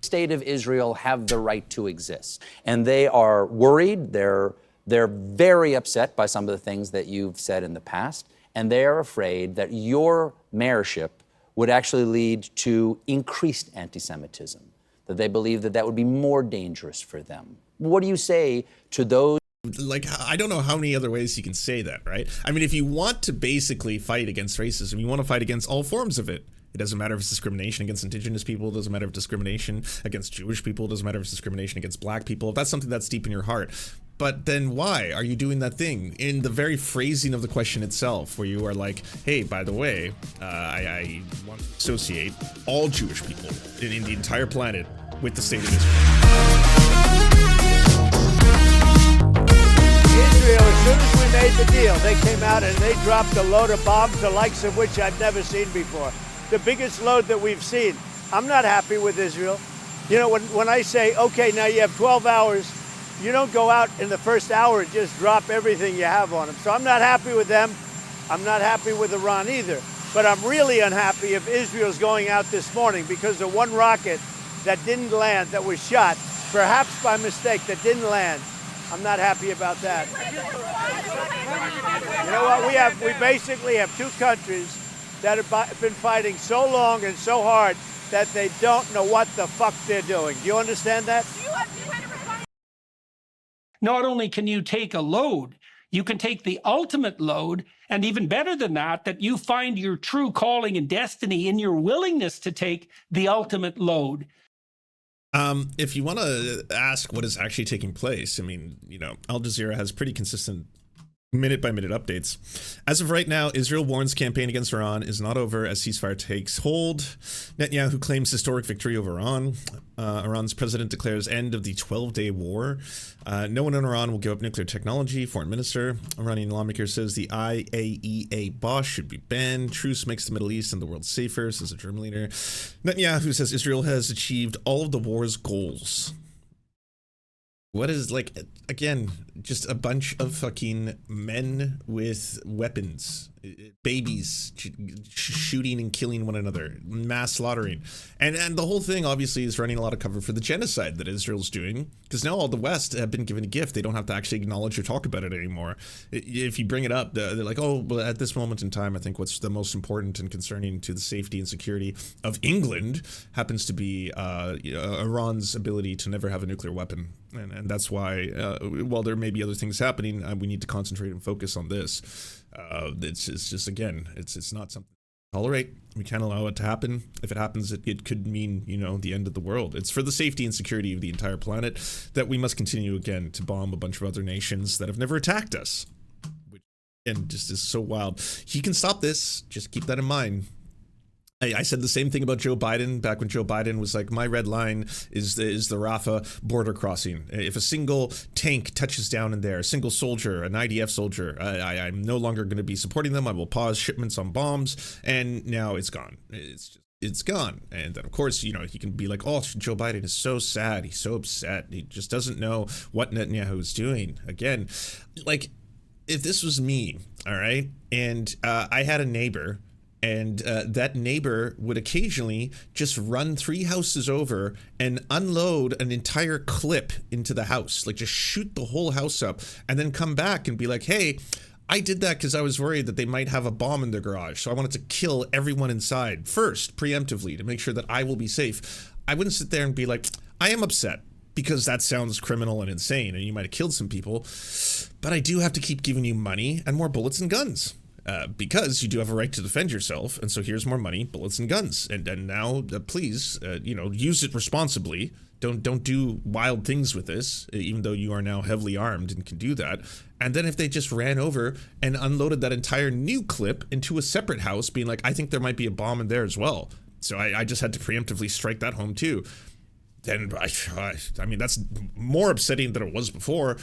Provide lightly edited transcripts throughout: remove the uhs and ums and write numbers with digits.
state of Israel have the right to exist. And they are worried, they're very upset by some of the things that you've said in the past, and they are afraid that your mayorship would actually lead to increased anti-Semitism, that they believe that that would be more dangerous for them. What do you say to those? Like, I don't know how many other ways you can say that, right? I mean, if you want to basically fight against racism, you want to fight against all forms of it. It doesn't matter if it's discrimination against indigenous people. It doesn't matter if it's discrimination against Jewish people. It doesn't matter if it's discrimination against black people. If that's something that's deep in your heart. But then why are you doing that thing? In the very phrasing of the question itself, where you are like, hey, by the way, I want to associate all Jewish people in the entire planet with the state of Israel, as soon as we made the deal, they came out and they dropped a load of bombs, the likes of which I've never seen before. The biggest load that we've seen. I'm not happy with Israel. You know, when I say, okay, now you have 12 hours, you don't go out in the first hour and just drop everything you have on them. So I'm not happy with them. I'm not happy with Iran either. But I'm really unhappy if Israel's going out this morning because of one rocket that didn't land, that was shot, perhaps by mistake, that didn't land. I'm not happy about that. You know what? We basically have two countries that have been fighting so long and so hard that they don't know what the fuck they're doing. Do you understand that? Not only can you take a load, you can take the ultimate load, and even better than that, that you find your true calling and destiny in your willingness to take the ultimate load. If you want to ask what is actually taking place, I mean, you know, Al Jazeera has pretty consistent minute-by-minute updates. As of right now, Israel warns campaign against Iran is not over as ceasefire takes hold. Netanyahu claims historic victory over Iran. Iran's president declares end of the 12-day war. No one in Iran will give up nuclear technology. Foreign minister. Iranian lawmaker says the IAEA boss should be banned. Truce makes the Middle East and the world safer, says a German leader. Netanyahu says Israel has achieved all of the war's goals. What is, like, again, just a bunch of fucking men with weapons, babies shooting and killing one another, mass slaughtering. And the whole thing obviously is running a lot of cover for the genocide that Israel's doing, because now all the West have been given a gift. They don't have to actually acknowledge or talk about it anymore. If you bring it up, they're like, oh, well, at this moment in time, I think what's the most important and concerning to the safety and security of England happens to be Iran's ability to never have a nuclear weapon. And that's why, while there may be other things happening, we need to concentrate and focus on this. It's just, again, it's not something to tolerate. We can't allow it to happen. If it happens, it could mean, you know, the end of the world. It's for the safety and security of the entire planet that we must continue, again, to bomb a bunch of other nations that have never attacked us. Which, again, just is so wild. He can stop this. Just keep that in mind. I said the same thing about Joe Biden back when Joe Biden was like, my red line is the Rafah border crossing. If a single tank touches down in there, a single soldier, an IDF soldier, I'm no longer going to be supporting them. I will pause shipments on bombs. And now it's gone. It's gone. And then, of course, you know, he can be like, oh, Joe Biden is so sad. He's so upset. He just doesn't know what Netanyahu is doing. Again, like, if this was me, all right, and I had a neighbor, and that neighbor would occasionally just run 3 houses over and unload an entire clip into the house, like just shoot the whole house up and then come back and be like, hey, I did that because I was worried that they might have a bomb in their garage. So I wanted to kill everyone inside first, preemptively, to make sure that I will be safe. I wouldn't sit there and be like, I am upset because that sounds criminal and insane and you might have killed some people, but I do have to keep giving you money and more bullets and guns. Because you do have a right to defend yourself, and so here's more money, bullets, and guns. And now, please, you know, use it responsibly. Don't do wild things with this, even though you are now heavily armed and can do that. And then if they just ran over and unloaded that entire new clip into a separate house, being like, I think there might be a bomb in there as well. So I just had to preemptively strike that home too. Then I mean, that's more upsetting than it was before.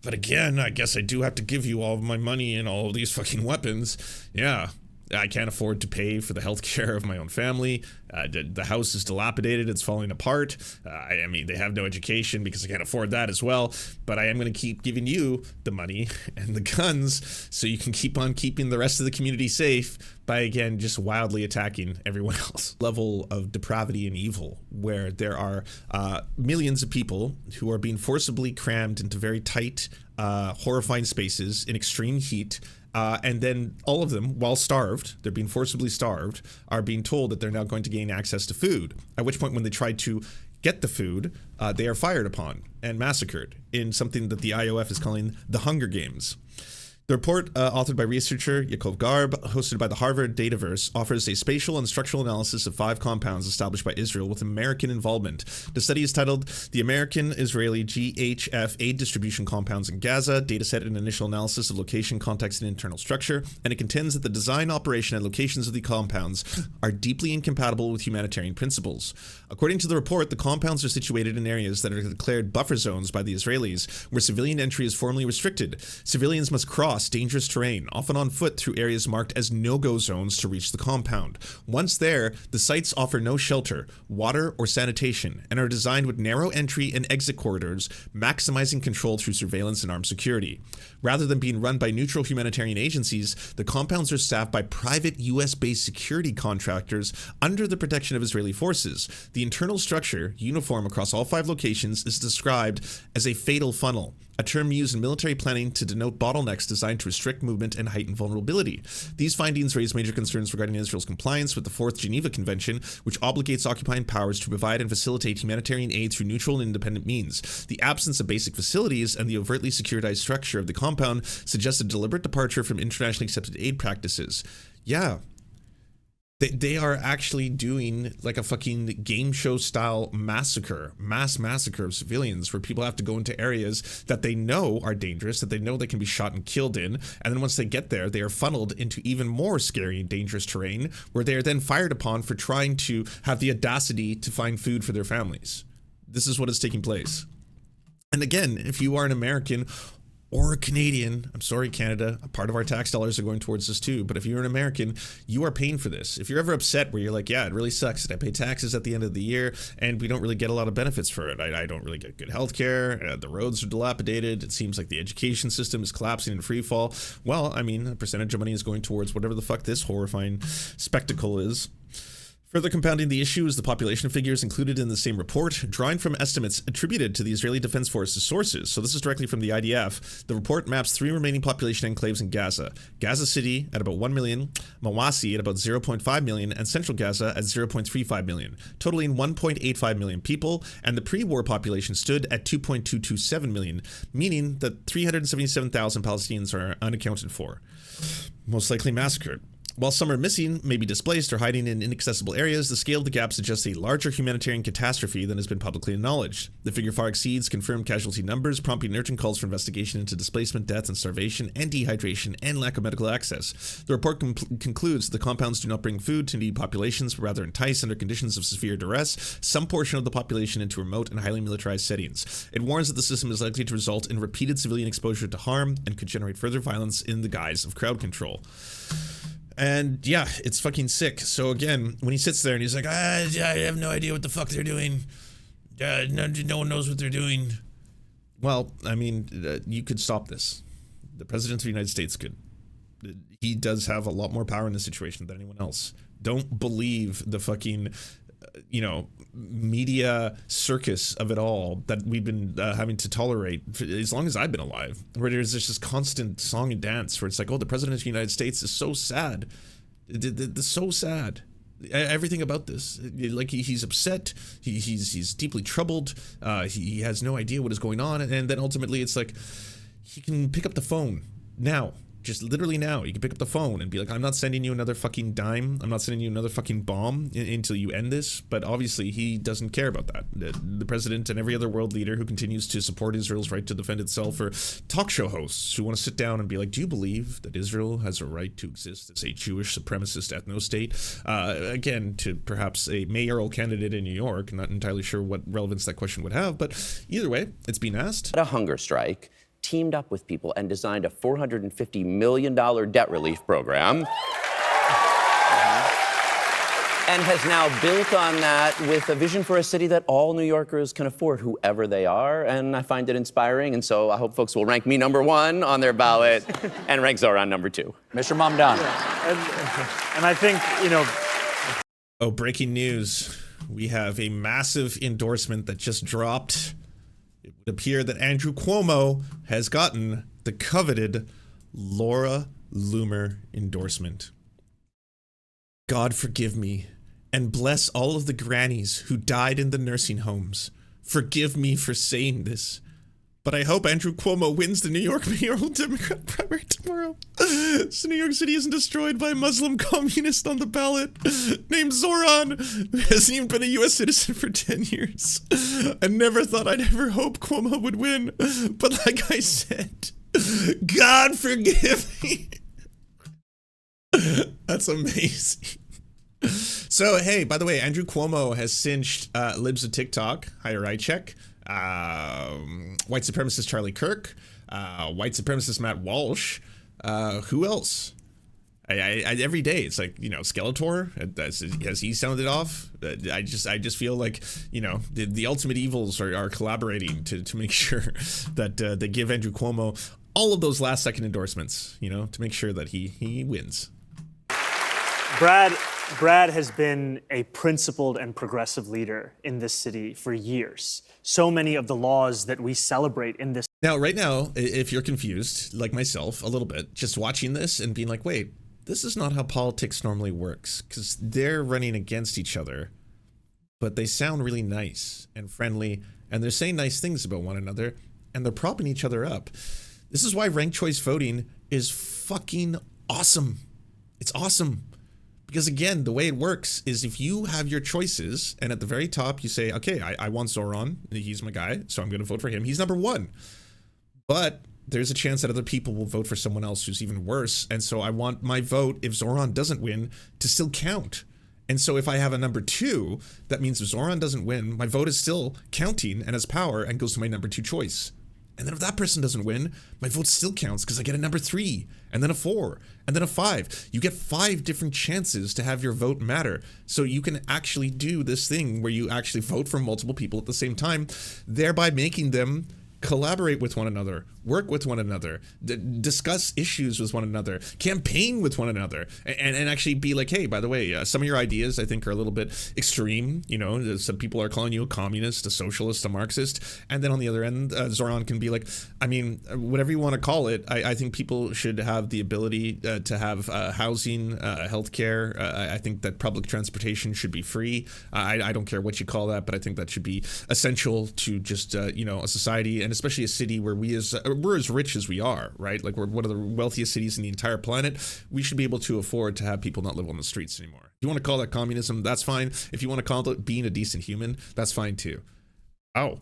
But again, I guess I do have to give you all of my money and all of these fucking weapons. Yeah. I can't afford to pay for the health care of my own family. The house is dilapidated. It's falling apart. I mean, they have no education because I can't afford that as well. But I am going to keep giving you the money and the guns so you can keep on keeping the rest of the community safe by, again, just wildly attacking everyone else. Level of depravity and evil where there are millions of people who are being forcibly crammed into very tight, horrifying spaces in extreme heat. And then all of them, while starved, they're being forcibly starved, are being told that they're now going to gain access to food. At which point, when they try to get the food, they are fired upon and massacred in something that the IOF is calling the Hunger Games. The report, authored by researcher Yaakov Garb, hosted by the Harvard Dataverse, offers a spatial and structural analysis of 5 compounds established by Israel with American involvement. The study is titled The American-Israeli GHF Aid Distribution Compounds in Gaza, Dataset and Initial Analysis of Location, Context, and Internal Structure, and it contends that the design, operation, and locations of the compounds are deeply incompatible with humanitarian principles. According to the report, the compounds are situated in areas that are declared buffer zones by the Israelis, where civilian entry is formally restricted. Civilians must cross dangerous terrain, often on foot, through areas marked as no-go zones to reach the compound. Once there, the sites offer no shelter, water, or sanitation, and are designed with narrow entry and exit corridors, maximizing control through surveillance and armed security. Rather than being run by neutral humanitarian agencies, the compounds are staffed by private US-based security contractors under the protection of Israeli forces. The internal structure, uniform across all 5 locations, is described as a fatal funnel, a term used in military planning to denote bottlenecks designed to restrict movement and heighten vulnerability. These findings raise major concerns regarding Israel's compliance with the 4th Geneva Convention, which obligates occupying powers to provide and facilitate humanitarian aid through neutral and independent means. The absence of basic facilities and the overtly securitized structure of the compound suggests a deliberate departure from internationally accepted aid practices. Yeah. They are actually doing like a fucking game show style massacre, mass massacre of civilians, where people have to go into areas that they know are dangerous, that they know they can be shot and killed in. And then once they get there, they are funneled into even more scary and dangerous terrain, where they are then fired upon for trying to have the audacity to find food for their families. This is what is taking place. And again, if you are an American or a Canadian, I'm sorry, Canada, a part of our tax dollars are going towards this too, but if you're an American, you are paying for this. If you're ever upset where you're like, yeah, it really sucks that I pay taxes at the end of the year and we don't really get a lot of benefits for it. I don't really get good health care, the roads are dilapidated, it seems like the education system is collapsing in free fall. Well, I mean, a percentage of money is going towards whatever the fuck this horrifying spectacle is. Further compounding the issue is the population figures included in the same report, drawing from estimates attributed to the Israeli Defense Forces sources. So this is directly from the IDF. The report maps 3 remaining population enclaves in Gaza. Gaza City at about 1 million, Mawasi at about 0.5 million, and Central Gaza at 0.35 million, totaling 1.85 million people, and the pre-war population stood at 2.227 million, meaning that 377,000 Palestinians are unaccounted for, most likely massacred. While some are missing, maybe displaced, or hiding in inaccessible areas, the scale of the gap suggests a larger humanitarian catastrophe than has been publicly acknowledged. The figure far exceeds confirmed casualty numbers, prompting urgent calls for investigation into displacement, death, and starvation, and dehydration, and lack of medical access. The report concludes that the compounds do not bring food to needy populations, but rather entice, under conditions of severe duress, some portion of the population into remote and highly militarized settings. It warns that the system is likely to result in repeated civilian exposure to harm and could generate further violence in the guise of crowd control. And yeah, it's fucking sick. So again, when he sits there and he's like, I have no idea what the fuck they're doing. No one knows what they're doing. Well, I mean, you could stop this. The President of the United States could. He does have a lot more power in this situation than anyone else. Don't believe the fucking, media circus of it all that we've been having to tolerate for as long as I've been alive, where there's this constant song and dance where it's like, oh, the President of the United States is so sad. It's so sad. Everything about this, like he's upset, he's deeply troubled, he has no idea what is going on, and then ultimately it's like he can pick up the phone now. Just literally now, you can pick up the phone and be like, I'm not sending you another fucking dime. I'm not sending you another fucking bomb until you end this. But obviously, he doesn't care about that. The president and every other world leader who continues to support Israel's right to defend itself, or talk show hosts who want to sit down and be like, do you believe that Israel has a right to exist as a Jewish supremacist ethno-state? Again, to perhaps a mayoral candidate in New York. Not entirely sure what relevance that question would have. But either way, it's been asked. A hunger strike teamed up with people and designed a $450 million debt relief program. And has now built on that with a vision for a city that all New Yorkers can afford, whoever they are. And I find it inspiring. And so I hope folks will rank me #1 on their ballot and rank Zohran #2. Mr. Mamdani. And I think, you know... Oh, breaking news. We have a massive endorsement that just dropped. It would appear that Andrew Cuomo has gotten the coveted Laura Loomer endorsement. God forgive me and bless all of the grannies who died in the nursing homes. Forgive me for saying this, but I hope Andrew Cuomo wins the New York mayoral Democrat primary tomorrow, so New York City isn't destroyed by a Muslim communist on the ballot named Zohran, who hasn't even been a U.S. citizen for 10 years. I never thought I'd ever hope Cuomo would win, but like I said, God forgive me. That's amazing. So, hey, by the way, Andrew Cuomo has cinched libs of TikTok, higher right check, white supremacist Charlie Kirk, white supremacist Matt Walsh. Who else? I every day it's like, you know, Skeletor, has he sounded off? I just feel like, you know, the ultimate evils are collaborating to make sure that they give Andrew Cuomo all of those last second endorsements, you know, to make sure that he wins. Brad has been a principled and progressive leader in this city for years. So many of the laws that we celebrate in this. Now, right now, if you're confused, like myself, a little bit, just watching this and being like, wait, this is not how politics normally works, because they're running against each other, but they sound really nice and friendly, and they're saying nice things about one another, and they're propping each other up. This is why ranked choice voting is fucking awesome. It's awesome. Because again, the way it works is if you have your choices and at the very top you say, okay, I want Zohran, he's my guy, so I'm going to vote for him. He's #1. But there's a chance that other people will vote for someone else who's even worse. And so I want my vote, if Zohran doesn't win, to still count. And so if I have a #2, that means if Zohran doesn't win, my vote is still counting and has power and goes to my #2 choice. And then if that person doesn't win, my vote still counts because I get a #3, and then a 4, and then a 5. You get 5 different chances to have your vote matter. So you can actually do this thing where you actually vote for multiple people at the same time, thereby making them collaborate with one another, work with one another, discuss issues with one another, campaign with one another, and actually be like, hey, by the way, some of your ideas I think are a little bit extreme. You know, some people are calling you a communist, a socialist, a Marxist, and then on the other end, Zohran can be like, I mean, whatever you want to call it, I think people should have the ability to have housing, healthcare. I think that public transportation should be free. I don't care what you call that, but I think that should be essential to just, you know, a society, and especially a city where we're as rich as we are, right? Like we're one of the wealthiest cities in the entire planet. We should be able to afford to have people not live on the streets anymore. If you want to call that communism, that's fine. If you want to call it being a decent human, that's fine too. Oh,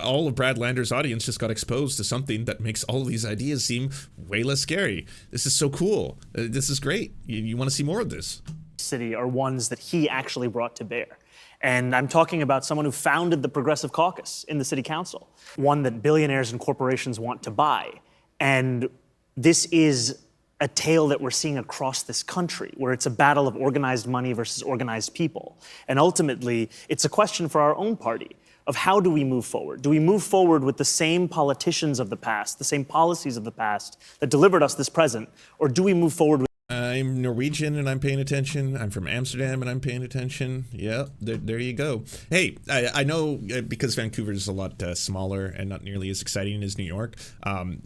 all of Brad Lander's audience just got exposed to something that makes all of these ideas seem way less scary. This is so cool. This is great. You want to see more of this? City are ones that he actually brought to bear. And I'm talking about someone who founded the Progressive Caucus in the city council, one that billionaires and corporations want to buy. And this is a tale that we're seeing across this country, where it's a battle of organized money versus organized people. And ultimately, it's a question for our own party of how do we move forward? Do we move forward with the same politicians of the past, the same policies of the past that delivered us this present, or do we move forward with I'm Norwegian and I'm paying attention. I'm from Amsterdam and I'm paying attention. Yeah, there you go. Hey, I know because Vancouver is a lot smaller and not nearly as exciting as New York,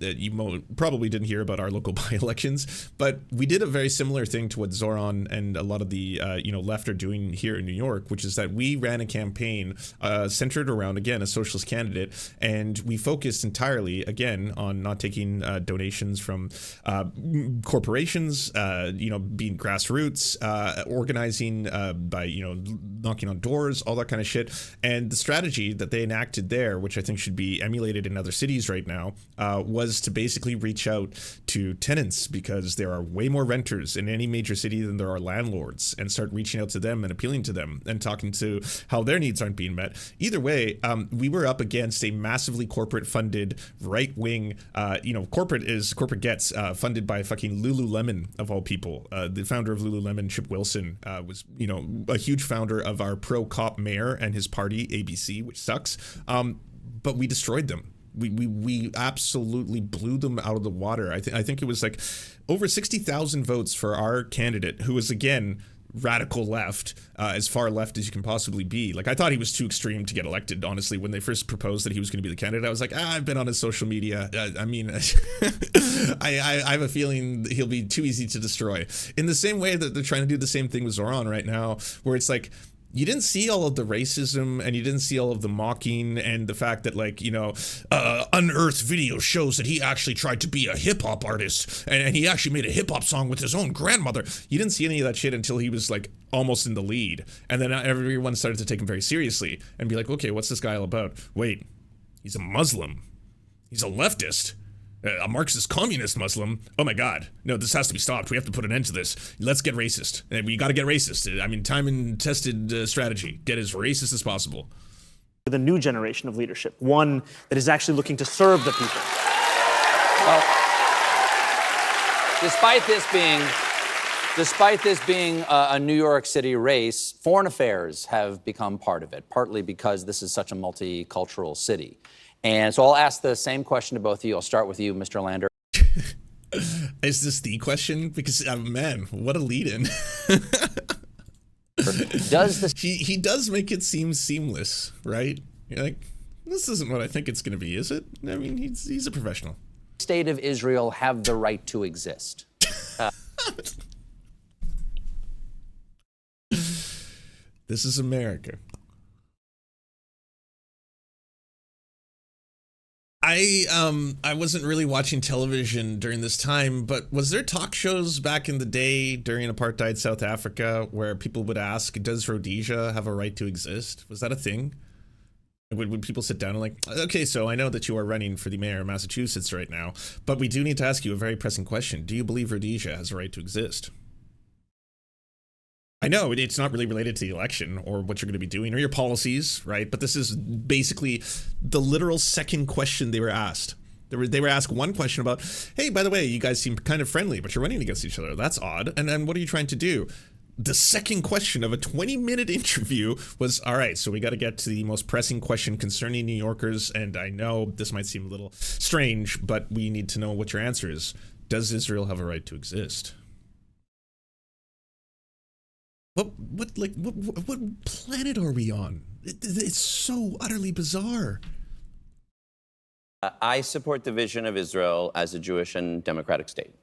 you probably didn't hear about our local by-elections, but we did a very similar thing to what Zohran and a lot of the left are doing here in New York, which is that we ran a campaign centered around, again, a socialist candidate, and we focused entirely, again, on not taking donations from corporations, being grassroots, organizing by, knocking on doors, all that kind of shit. And the strategy that they enacted there, which I think should be emulated in other cities right now, was to basically reach out to tenants, because there are way more renters in any major city than there are landlords, and start reaching out to them and appealing to them and talking to how their needs aren't being met. Either way, we were up against a massively corporate funded right wing, corporate gets funded by fucking Lululemon of all people. example, the founder of Lululemon, Chip Wilson, was, you know, a huge founder of our pro-cop mayor and his party, ABC, which sucks. But we destroyed them. We absolutely blew them out of the water. I think it was like over 60,000 votes for our candidate, who was, again, radical left, as far left as you can possibly be. Like, I thought he was too extreme to get elected, honestly. When they first proposed that he was going to be the candidate, I was like, I've been on his social media. I mean, I have a feeling he'll be too easy to destroy. In the same way that they're trying to do the same thing with ZOHRAN right now, where it's like, you didn't see all of the racism, and you didn't see all of the mocking, and the fact that, like, you know, unearthed video shows that he actually tried to be a hip-hop artist, and he actually made a hip-hop song with his own grandmother. You didn't see any of that shit until he was, like, almost in the lead. And then everyone started to take him very seriously and be like, okay, what's this guy all about? Wait, he's a Muslim. He's a leftist. A Marxist communist Muslim. Oh my God. No, this has to be stopped. We have to put an end to this. Let's get racist. We got to get racist. I mean, time and tested strategy. Get as racist as possible. With a new generation of leadership, one that is actually looking to serve the people. Well, despite this being a New York City race, foreign affairs have become part of it, partly because this is such a multicultural city. And so I'll ask the same question to both of you. I'll start with you, Mr. Lander. Is this the question? Because, man, what a lead-in. He does make it seem seamless, right? You're like, this isn't what I think it's going to be, is it? I mean, he's a professional. State of Israel have the right to exist. This is America. I wasn't really watching television during this time, but was there talk shows back in the day during apartheid South Africa where people would ask, does Rhodesia have a right to exist? Was that a thing? Would people sit down and like, okay, so I know that you are running for the mayor of Massachusetts right now, but we do need to ask you a very pressing question. Do you believe Rhodesia has a right to exist? I know it's not really related to the election or what you're going to be doing or your policies, right? But this is basically the literal second question they were asked. They were asked one question about, hey, by the way, you guys seem kind of friendly, but you're running against each other. That's odd. And then what are you trying to do? The second question of a 20-minute interview was, all right, so we got to get to the most pressing question concerning New Yorkers. And I know this might seem a little strange, but we need to know what your answer is. Does Israel have a right to exist? What planet are we on? It's so utterly bizarre. I support the vision of Israel as a Jewish and democratic state.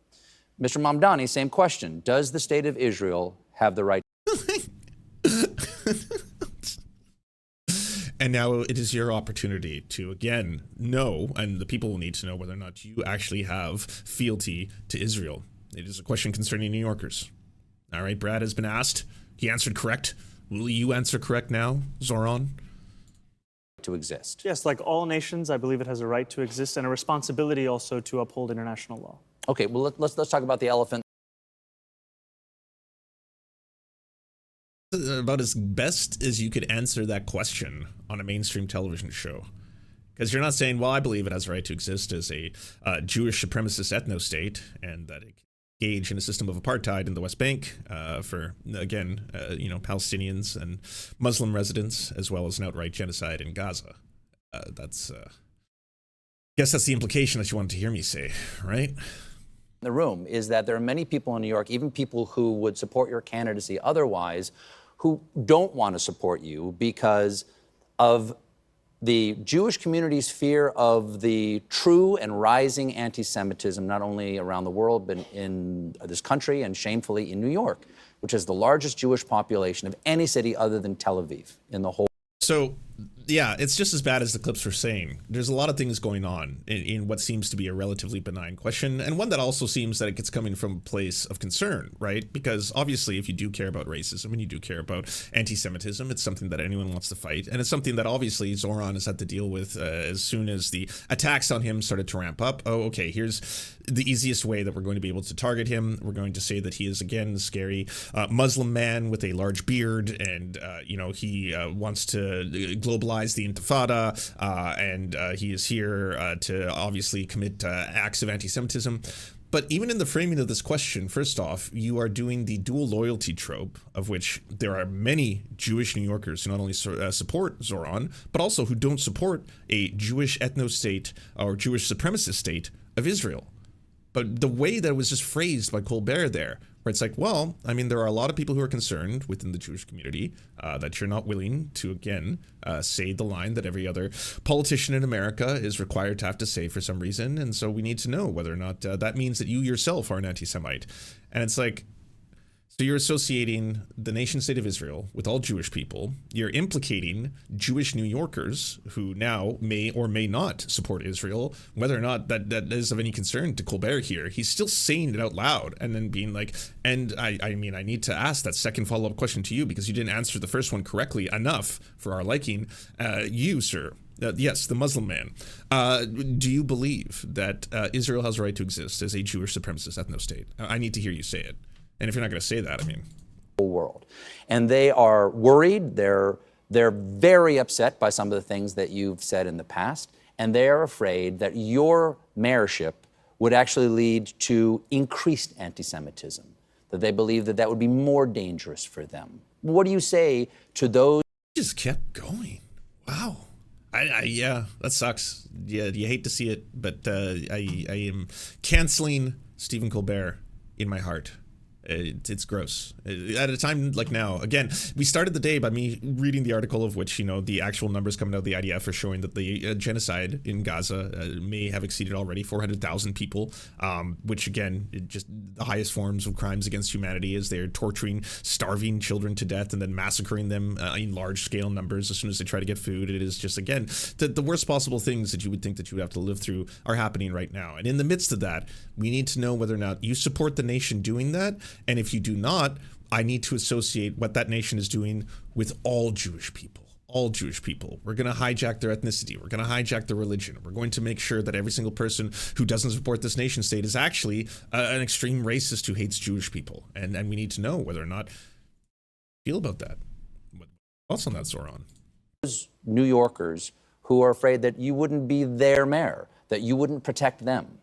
Mr. Mamdani, same question. Does the state of Israel have the right? And now it is your opportunity to, again, know, and the people will need to know whether or not you actually have fealty to Israel. It is a question concerning New Yorkers. All right, Brad has been asked. He answered correct. Will you answer correct now, ZOHRAN? To exist. Yes, like all nations, I believe it has a right to exist and a responsibility also to uphold international law. Okay, well, let's talk about the elephant. About as best as you could answer that question on a mainstream television show. Because you're not saying, well, I believe it has a right to exist as a Jewish supremacist ethno-state, and that it can engage in a system of apartheid in the West Bank for, again, Palestinians and Muslim residents, as well as an outright genocide in Gaza. I guess that's the implication that you wanted to hear me say, right? The room is that there are many people in New York, even people who would support your candidacy otherwise, who don't want to support you because of the Jewish community's fear of the true and rising anti-Semitism, not only around the world, but in this country and shamefully in New York, which is the largest Jewish population of any city other than Tel Aviv in the whole. So, yeah, it's just as bad as the clips were saying. There's a lot of things going on in what seems to be a relatively benign question, and one that also seems that it gets coming from a place of concern, right? Because obviously, if you do care about racism and you do care about anti-Semitism, it's something that anyone wants to fight, and it's something that obviously ZOHRAN has had to deal with as soon as the attacks on him started to ramp up. Oh, okay, here's the easiest way that we're going to be able to target him. We're going to say that he is, again, a scary Muslim man with a large beard, and, he wants to globalize the Intifada, and he is here to obviously commit acts of anti-Semitism. But even in the framing of this question, first off, you are doing the dual loyalty trope, of which there are many Jewish New Yorkers who not only support ZOHRAN, but also who don't support a Jewish ethno-state or Jewish supremacist state of Israel. But the way that it was just phrased by Colbert there, where it's like, well, I mean, there are a lot of people who are concerned within the Jewish community that you're not willing to, again, say the line that every other politician in America is required to have to say for some reason. And so we need to know whether or not that means that you yourself are an anti-Semite. And it's like, so you're associating the nation state of Israel with all Jewish people. You're implicating Jewish New Yorkers who now may or may not support Israel, whether or not that is of any concern to Colbert here. He's still saying it out loud and then being like, and I mean, I need to ask that second follow-up question to you because you didn't answer the first one correctly enough for our liking. You, sir. Yes, the Muslim man. Do you believe that Israel has a right to exist as a Jewish supremacist ethno-state? I need to hear you say it. And if you're not going to say that, I mean, world. And they are worried. They're very upset by some of the things that you've said in the past. And they are afraid that your mayorship would actually lead to increased anti-Semitism, that they believe that that would be more dangerous for them. What do you say to those? Just kept going. Wow. Yeah, that sucks. Yeah, you hate to see it, but I am canceling Stephen Colbert in my heart. It's gross. At a time like now, again, we started the day by me reading the article of which, you know, the actual numbers coming out of the IDF are showing that the genocide in Gaza may have exceeded already 400,000 people, which again, just the highest forms of crimes against humanity is they're torturing, starving children to death and then massacring them in large scale numbers as soon as they try to get food. It is just, again, the worst possible things that you would think that you would have to live through are happening right now. And in the midst of that, we need to know whether or not you support the nation doing that. And if you do not, I need to associate what that nation is doing with all Jewish people. All Jewish people. We're going to hijack their ethnicity. We're going to hijack their religion. We're going to make sure that every single person who doesn't support this nation state is actually an extreme racist who hates Jewish people. And we need to know whether or not you feel about that. What's on that, ZOHRAN? New Yorkers who are afraid that you wouldn't be their mayor, that you wouldn't protect them.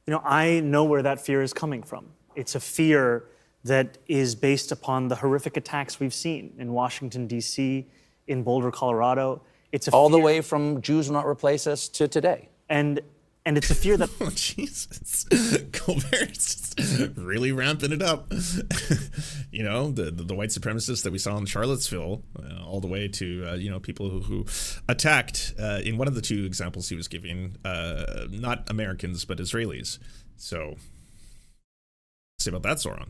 You know, I know where that fear is coming from. It's a fear that is based upon the horrific attacks we've seen in Washington, D.C., in Boulder, Colorado. It's all the way from Jews will not replace us to today. And it's a fear that... Oh, Jesus. Colbert's just really ramping it up. You know, the white supremacists that we saw in Charlottesville, all the way to, you know, people who attacked, in one of the two examples he was giving, not Americans, but Israelis. So... say about that, ZOHRAN?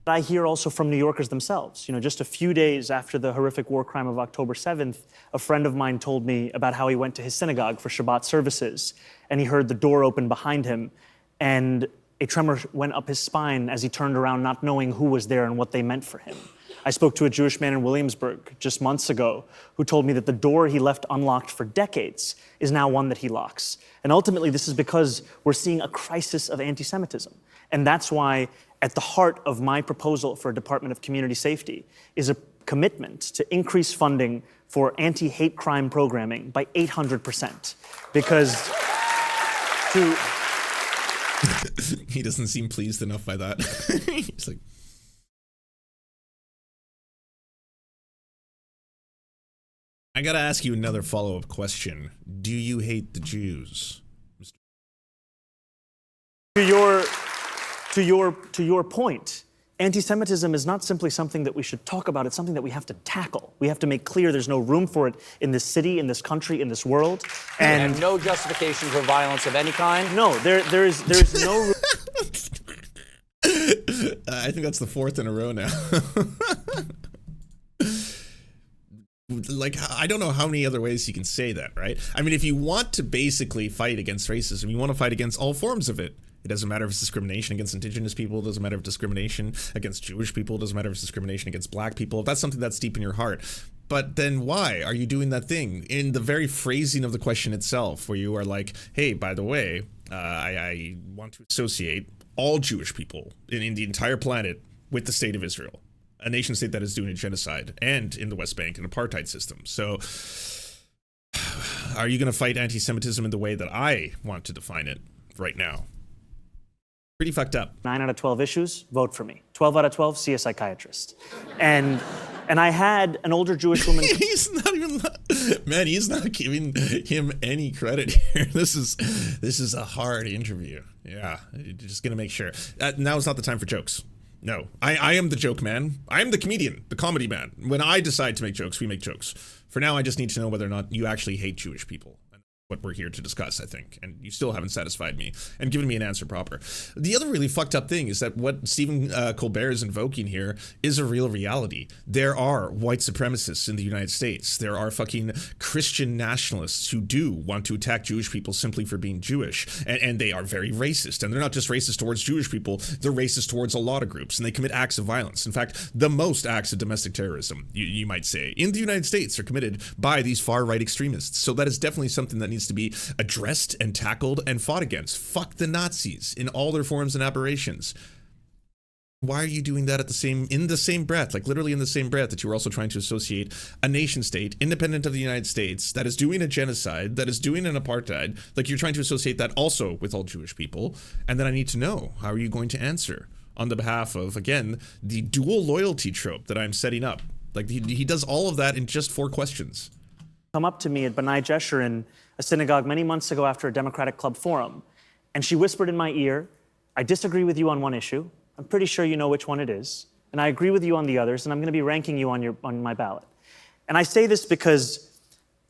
I hear also from New Yorkers themselves. You know, just a few days after the horrific war crime of October 7th, a friend of mine told me about how he went to his synagogue for Shabbat services, and he heard the door open behind him, and a tremor went up his spine as he turned around, not knowing who was there and what they meant for him. I spoke to a Jewish man in Williamsburg just months ago who told me that the door he left unlocked for decades is now one that he locks. And ultimately, this is because we're seeing a crisis of anti-Semitism. And that's why at the heart of my proposal for a Department of Community Safety is a commitment to increase funding for anti-hate crime programming by 800%. Because he doesn't seem pleased enough by that. He's like, I gotta ask you another follow-up question. Do you hate the Jews? To your point, anti-Semitism is not simply something that we should talk about, it's something that we have to tackle. We have to make clear there's no room for it in this city, in this country, in this world. And no justification for violence of any kind? No, there's no room. I think that's the fourth in a row now. Like, I don't know how many other ways you can say that, right? I mean, if you want to basically fight against racism, you want to fight against all forms of it. It doesn't matter if it's discrimination against indigenous people. It doesn't matter if it's discrimination against Jewish people. It doesn't matter if it's discrimination against black people. If that's something that's deep in your heart. But then why are you doing that thing? In the very phrasing of the question itself, where you are like, hey, by the way, I want to associate all Jewish people in the entire planet with the state of Israel, a nation state that is doing a genocide, and in the West Bank, an apartheid system. So are you going to fight anti-Semitism in the way that I want to define it right now? Pretty fucked up. 9 out of 12 issues, vote for me. 12 out of 12, see a psychiatrist. And I had an older Jewish woman. He's not even, man, he's not giving him any credit here. This is a hard interview. Yeah, just gonna make sure. Now is not the time for jokes. No, I am the joke man. I am the comedian, the comedy man. When I decide to make jokes, we make jokes. For now, I just need to know whether or not you actually hate Jewish people. What we're here to discuss, I think, and you still haven't satisfied me and given me an answer proper. The other really fucked up thing is that what Stephen Colbert is invoking here is a real reality. There are white supremacists in the United States. There are fucking Christian nationalists who do want to attack Jewish people simply for being Jewish, and they are very racist. And they're not just racist towards Jewish people, they're racist towards a lot of groups, and they commit acts of violence. In fact, the most acts of domestic terrorism, you might say, in the United States are committed by these far-right extremists. So that is definitely something that needs to be addressed and tackled and fought against. Fuck the Nazis in all their forms and aberrations. Why are you doing that in the same breath, like literally in the same breath that you were also trying to associate a nation state independent of the United States that is doing a genocide, that is doing an apartheid, like you're trying to associate that also with all Jewish people? And then I need to know, how are you going to answer on the behalf of, again, the dual loyalty trope that I'm setting up? Like he does all of that in just 4 questions. Come up to me at B'nai Jeshurun in a synagogue many months ago after a Democratic Club forum, and she whispered in my ear, I disagree with you on one issue. I'm pretty sure you know which one it is. And I agree with you on the others, and I'm going to be ranking you on my ballot. And I say this because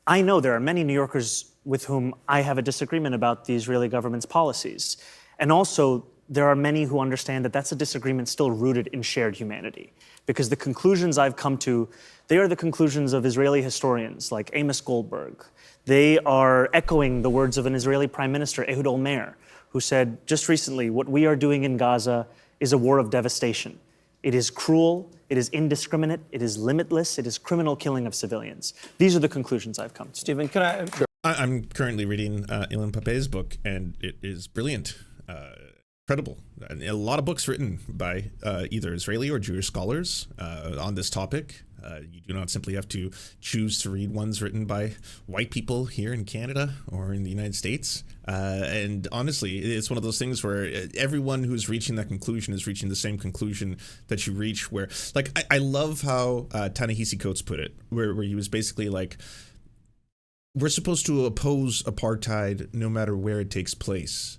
I know there are many New Yorkers with whom I have a disagreement about the Israeli government's policies. And also, there are many who understand that that's a disagreement still rooted in shared humanity. Because the conclusions I've come to, they are the conclusions of Israeli historians like Amos Goldberg. They are echoing the words of an Israeli Prime Minister, Ehud Olmert, who said just recently, what we are doing in Gaza is a war of devastation. It is cruel, it is indiscriminate, it is limitless, it is criminal killing of civilians. These are the conclusions I've come to. Stephen, can I? I'm currently reading Ilan Pappé's book, and it is brilliant. Incredible. A lot of books written by either Israeli or Jewish scholars on this topic. You do not simply have to choose to read ones written by white people here in Canada or in the United States. And honestly, it's one of those things where everyone who's reaching that conclusion is reaching the same conclusion that you reach, where, like, I love how Ta-Nehisi Coates put it, where he was basically like, we're supposed to oppose apartheid no matter where it takes place,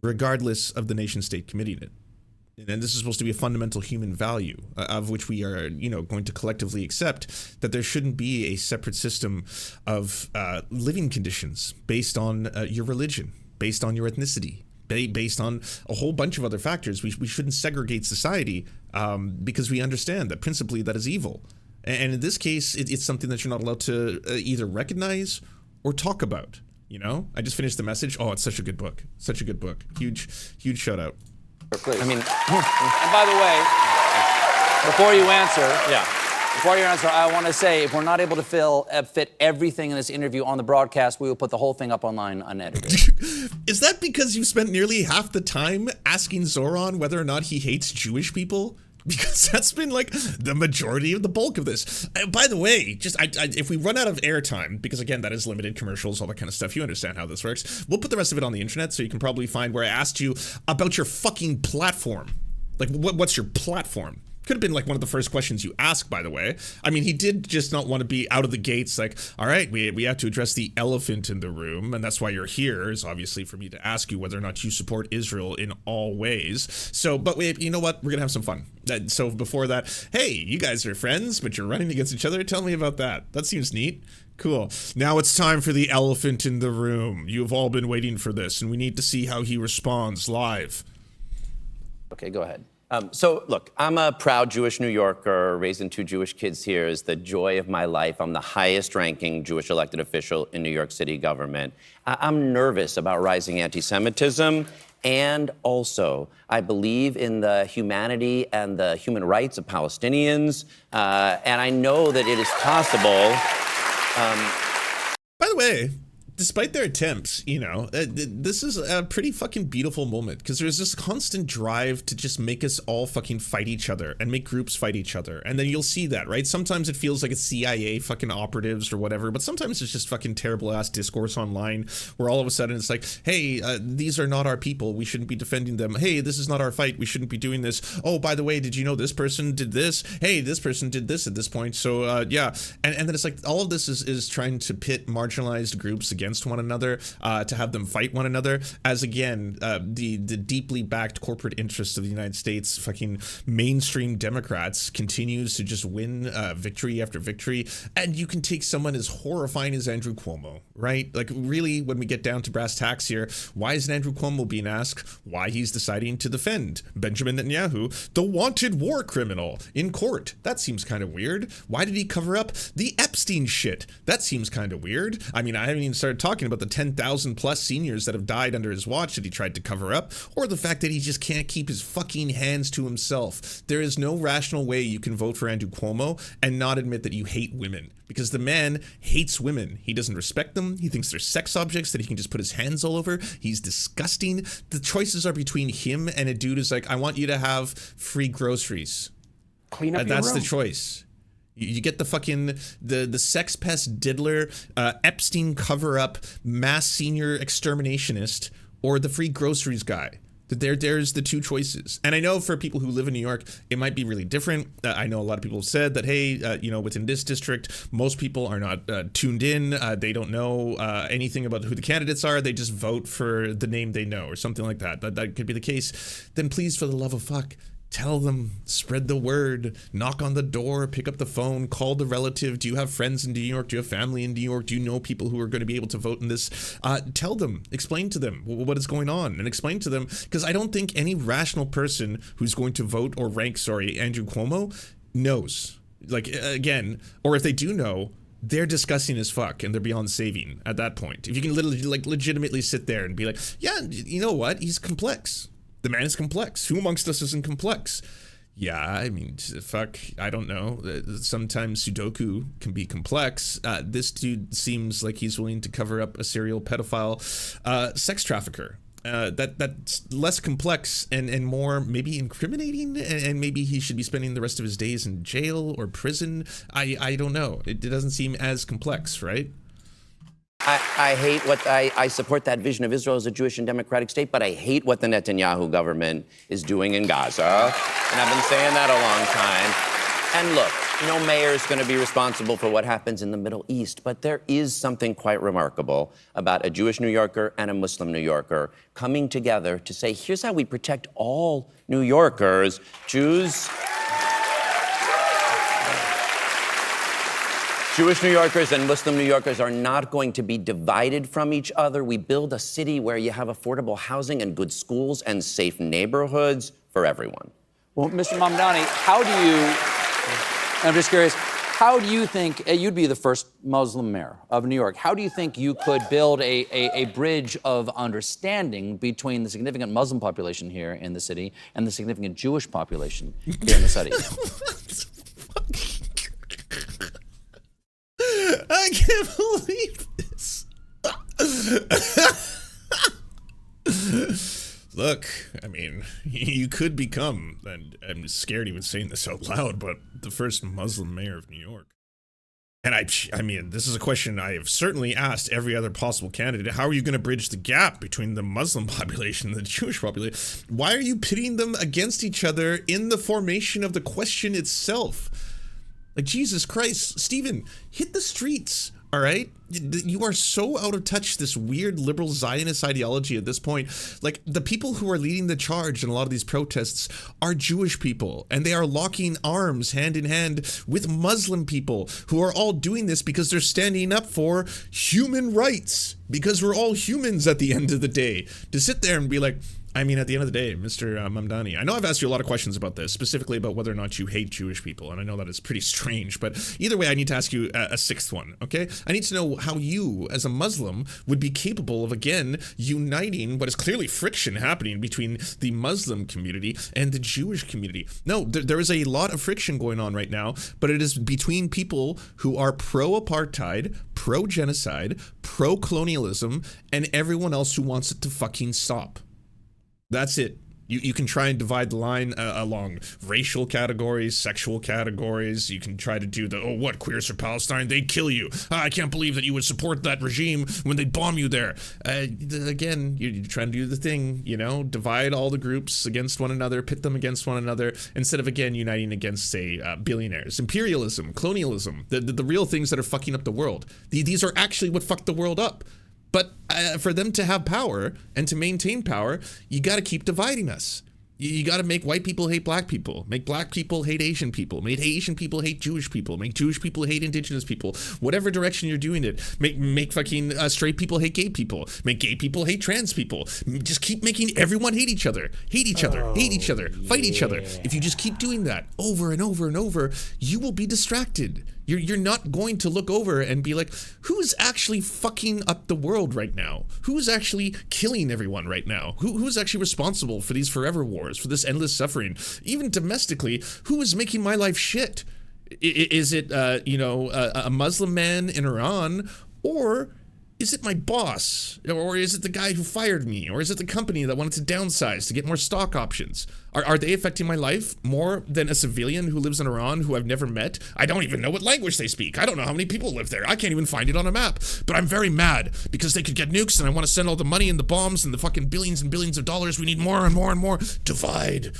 regardless of the nation state committing it. And this is supposed to be a fundamental human value of which we are, going to collectively accept, that there shouldn't be a separate system of living conditions based on your religion, based on your ethnicity, based on a whole bunch of other factors. We shouldn't segregate society because we understand that principally that is evil. And in this case, it's something that you're not allowed to either recognize or talk about. I just finished the message. Oh, it's such a good book. Such a good book. Huge shout out. Please. I mean, And by the way, before you answer, I want to say, if we're not able to fit everything in this interview on the broadcast, we will put the whole thing up online unedited. Is that because you spent nearly half the time asking Zohran whether or not he hates Jewish people? Because that's been like the majority of the bulk of this. By the way, if we run out of airtime, because again, that is limited commercials, all that kind of stuff, you understand how this works. We'll put the rest of it on the internet, so you can probably find where I asked you about your fucking platform. Like, what's your platform? Could have been like one of the first questions you asked, by the way. I mean, he did just not want to be out of the gates like, all right, we have to address the elephant in the room, and that's why you're here, is obviously for me to ask you whether or not you support Israel in all ways. So, but wait, you know what? We're going to have some fun. So before that, hey, you guys are friends, but you're running against each other. Tell me about that. That seems neat. Cool. Now it's time for the elephant in the room. You've all been waiting for this, and we need to see how he responds live. Okay, go ahead. So, look, I'm a proud Jewish New Yorker, raising 2 Jewish kids here is the joy of my life. I'm the highest-ranking Jewish elected official in New York City government. I'm nervous about rising anti-Semitism, and also, I believe in the humanity and the human rights of Palestinians, and I know that it is possible. By the way, despite their attempts, you know, this is a pretty fucking beautiful moment, because there's this constant drive to just make us all fucking fight each other and make groups fight each other. And then you'll see that, right? Sometimes it feels like it's CIA fucking operatives or whatever, but sometimes it's just fucking terrible ass discourse online where all of a sudden it's like, hey, these are not our people, we shouldn't be defending them. Hey, this is not our fight, we shouldn't be doing this. Oh, by the way, did you know this person did this? Hey, this person did this at this point. So yeah, and then it's like all of this is trying to pit marginalized groups against one another, to have them fight one another, as again, the deeply backed corporate interests of the United States, fucking mainstream Democrats, continues to just win victory after victory. And you can take someone as horrifying as Andrew Cuomo, right? Like, really, when we get down to brass tacks here, why isn't Andrew Cuomo being asked why he's deciding to defend Benjamin Netanyahu, the wanted war criminal, in court? That seems kind of weird. Why did he cover up the Epstein shit? That seems kind of weird. I mean, I haven't even started talking about the 10,000 plus seniors that have died under his watch that he tried to cover up, or the fact that he just can't keep his fucking hands to himself. There is no rational way you can vote for Andrew Cuomo and not admit that you hate women, because the man hates women. He doesn't respect them. He thinks they're sex objects that he can just put his hands all over. He's disgusting. The choices are between him and a dude who's like, I want you to have free groceries. Clean up your That's room. the choice. You get the fucking, the sex pest diddler, Epstein cover-up, mass senior exterminationist, or the free groceries guy. There's the two choices. And I know for people who live in New York, it might be really different. I know a lot of people have said that, hey, you know, within this district, most people are not tuned in. They don't know anything about who the candidates are. They just vote for the name they know or something like that. That could be the case. Then please, for the love of fuck, tell them, spread the word, knock on the door, pick up the phone, call the relative. Do you have friends in New York? Do you have family in New York? Do you know people who are going to be able to vote in this? Tell them, explain to them what is going on, and explain to them, because I don't think any rational person who's going to vote or rank, Andrew Cuomo knows. Like, again, or if they do know, they're disgusting as fuck and they're beyond saving at that point. If you can literally, like, legitimately sit there and be like, yeah, you know what? He's complex. The man is complex. Who amongst us isn't complex? Yeah, I mean, fuck, I don't know. Sometimes Sudoku can be complex. This dude seems like he's willing to cover up a serial pedophile sex trafficker. That's less complex and more maybe incriminating, and maybe he should be spending the rest of his days in jail or prison. I don't know. It doesn't seem as complex, right? I hate what I support that vision of Israel as a Jewish and democratic state, but I hate what the Netanyahu government is doing in Gaza. And I've been saying that a long time. And look, no mayor is going to be responsible for what happens in the Middle East, but there is something quite remarkable about a Jewish New Yorker and a Muslim New Yorker coming together to say, here's how we protect all New Yorkers, Jewish New Yorkers and Muslim New Yorkers are not going to be divided from each other. We build a city where you have affordable housing and good schools and safe neighborhoods for everyone. Well, Mr. Mamdani, how do you, I'm just curious, how do you think, you'd be the first Muslim mayor of New York, how do you think you could build a bridge of understanding between the significant Muslim population here in the city and the significant Jewish population here in the city? I can't believe this. Look, I mean, you could become, and I'm scared even saying this out loud, but the first Muslim mayor of New York. And I mean, this is a question I have certainly asked every other possible candidate. How are you going to bridge the gap between the Muslim population and the Jewish population? Why are you pitting them against each other in the formation of the question itself? Like, Jesus Christ, Stephen, hit the streets, all right? You are so out of touch, this weird liberal Zionist ideology at this point. Like, the people who are leading the charge in a lot of these protests are Jewish people, and they are locking arms hand in hand with Muslim people who are all doing this because they're standing up for human rights, because we're all humans at the end of the day. To sit there and be like, I mean, at the end of the day, Mr. Mamdani, I know I've asked you a lot of questions about this, specifically about whether or not you hate Jewish people, and I know that it's pretty strange, but either way, I need to ask you a sixth one, okay? I need to know how you, as a Muslim, would be capable of, again, uniting what is clearly friction happening between the Muslim community and the Jewish community. No, there is a lot of friction going on right now, but it is between people who are pro-apartheid, pro-genocide, pro-colonialism, and everyone else who wants it to fucking stop. That's it. You can try and divide the line along racial categories, sexual categories. You can try to do the, oh, what, queers for Palestine? They'd kill you. I can't believe that you would support that regime when they bomb you there. Again, you're trying to do the thing, you know, divide all the groups against one another, pit them against one another, instead of, again, uniting against, say, billionaires. Imperialism, colonialism, the real things that are fucking up the world. These are actually what fucked the world up. But for them to have power and to maintain power, you got to keep dividing us. You got to make white people hate black people, make black people hate Asian people, make Asian people hate Jewish people, make Jewish people hate indigenous people. Whatever direction you're doing it, make fucking straight people hate gay people, make gay people hate trans people. Just keep making everyone hate each other, hate each other, hate each other, fight each other. If you just keep doing that over and over and over, you will be distracted. You're not going to look over and be like, who's actually fucking up the world right now? Who's actually killing everyone right now? Who's actually responsible for these forever wars, for this endless suffering? Even domestically, who is making my life shit? Is it, a Muslim man in Iran? Or is it my boss? Or is it the guy who fired me? Or is it the company that wanted to downsize to get more stock options? Are they affecting my life more than a civilian who lives in Iran who I've never met? I don't even know what language they speak. I don't know how many people live there. I can't even find it on a map. But I'm very mad because they could get nukes and I want to send all the money and the bombs and the fucking billions and billions of dollars. We need more and more and more. Divide.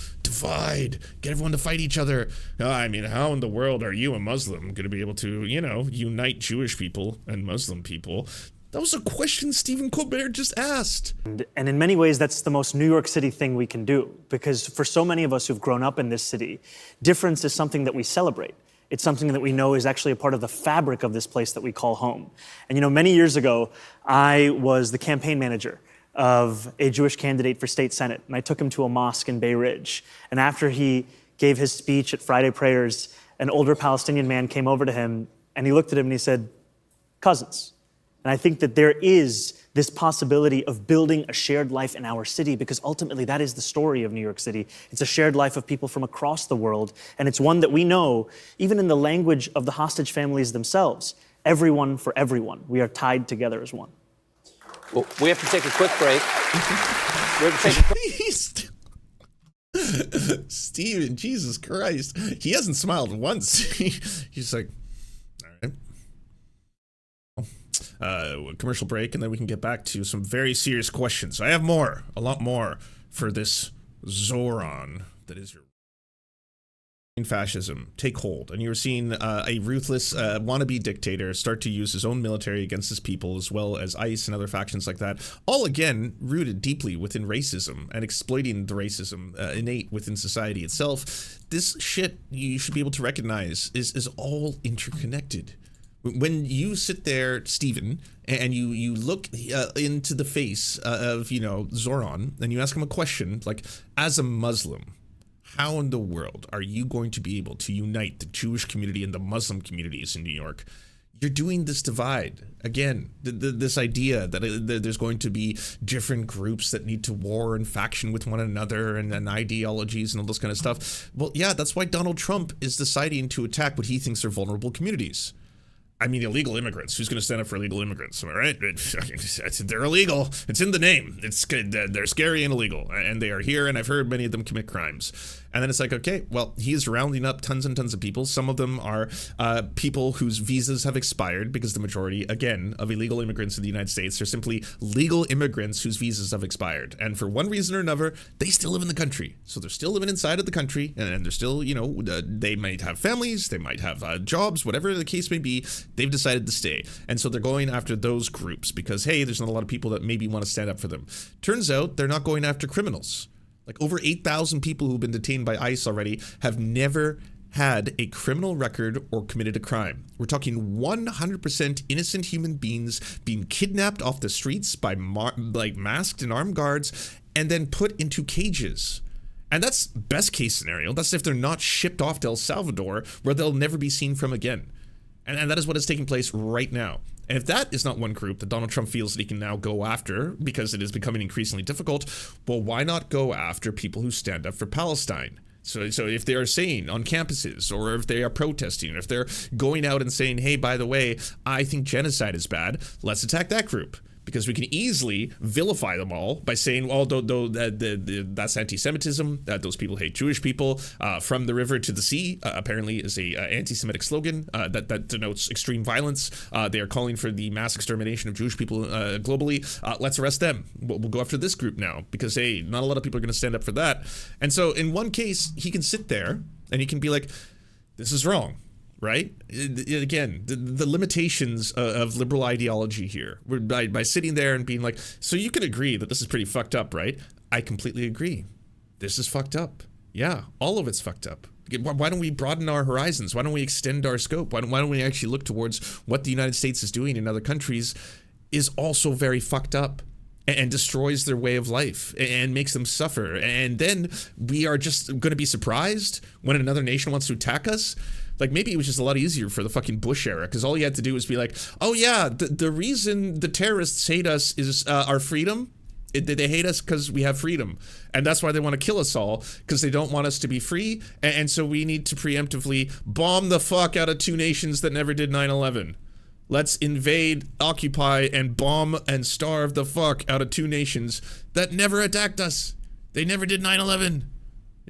Get everyone to fight each other. I mean, how in the world are you, a Muslim, going to be able to, unite Jewish people and Muslim people? That was a question Stephen Colbert just asked. And in many ways, that's the most New York City thing we can do, because for so many of us who've grown up in this city, difference is something that we celebrate. It's something that we know is actually a part of the fabric of this place that we call home. And many years ago, I was the campaign manager of a Jewish candidate for state senate, and I took him to a mosque in Bay Ridge. And after he gave his speech at Friday prayers, an older Palestinian man came over to him, and he looked at him and he said, "Cousins." And I think that there is this possibility of building a shared life in our city, because ultimately that is the story of New York City. It's a shared life of people from across the world, and it's one that we know, even in the language of the hostage families themselves, everyone for everyone. We are tied together as one. Well, we have to take a quick break. Steven, Jesus Christ. He hasn't smiled once. He's like, all right. Commercial break, and then we can get back to some very serious questions. I have more, a lot more, for this ZOHRAN that is your fascism take hold, and you're seeing a ruthless wannabe dictator start to use his own military against his people, as well as ICE and other factions like that, all again rooted deeply within racism and exploiting the racism innate within society itself. This shit, you should be able to recognize, is all interconnected. When you sit there, Stephen, and you look into the face of, ZOHRAN, and you ask him a question, like, as a Muslim, how in the world are you going to be able to unite the Jewish community and the Muslim communities in New York? You're doing this divide. Again, this idea that there's going to be different groups that need to war and faction with one another and ideologies and all this kind of stuff. Well, yeah, that's why Donald Trump is deciding to attack what he thinks are vulnerable communities. I mean, illegal immigrants. Who's going to stand up for illegal immigrants? Am I right? They're illegal. It's in the name. They're scary and illegal, and they are here, and I've heard many of them commit crimes. And then it's like, okay, well, he is rounding up tons and tons of people. Some of them are people whose visas have expired, because the majority, again, of illegal immigrants in the United States are simply legal immigrants whose visas have expired. And for one reason or another, they still live in the country. So they're still living inside of the country, and they're still, they might have families, they might have jobs, whatever the case may be. They've decided to stay. And so they're going after those groups because, hey, there's not a lot of people that maybe want to stand up for them. Turns out they're not going after criminals. Like, over 8,000 people who've been detained by ICE already have never had a criminal record or committed a crime. We're talking 100% innocent human beings being kidnapped off the streets by masked and armed guards, and then put into cages. And that's best case scenario. That's if they're not shipped off to El Salvador, where they'll never be seen from again. And that is what is taking place right now. And if that is not one group that Donald Trump feels that he can now go after because it is becoming increasingly difficult, well, why not go after people who stand up for Palestine? So if they are saying on campuses, or if they are protesting, or if they're going out and saying, hey, by the way, I think genocide is bad, let's attack that group. Because we can easily vilify them all by saying, well, that's anti-Semitism, those people hate Jewish people, from the river to the sea, apparently is a anti-Semitic slogan that denotes extreme violence. They are calling for the mass extermination of Jewish people globally. Let's arrest them. We'll go after this group now, because, hey, not a lot of people are going to stand up for that. And so in one case, he can sit there and he can be like, this is wrong. Right? Again, the limitations of liberal ideology here, by sitting there and being like, so you can agree that this is pretty fucked up, right? I completely agree. This is fucked up. Yeah, all of it's fucked up. Why don't we broaden our horizons? Why don't we extend our scope? Why don't we actually look towards what the United States is doing in other countries is also very fucked up and destroys their way of life and makes them suffer. And then we are just going to be surprised when another nation wants to attack us. Like, maybe it was just a lot easier for the fucking Bush era, because all you had to do was be like, oh yeah, the reason the terrorists hate us is our freedom. They hate us because we have freedom. And that's why they want to kill us all, because they don't want us to be free. And so we need to preemptively bomb the fuck out of two nations that never did 9/11. Let's invade, occupy, and bomb and starve the fuck out of two nations that never attacked us. They never did 9/11.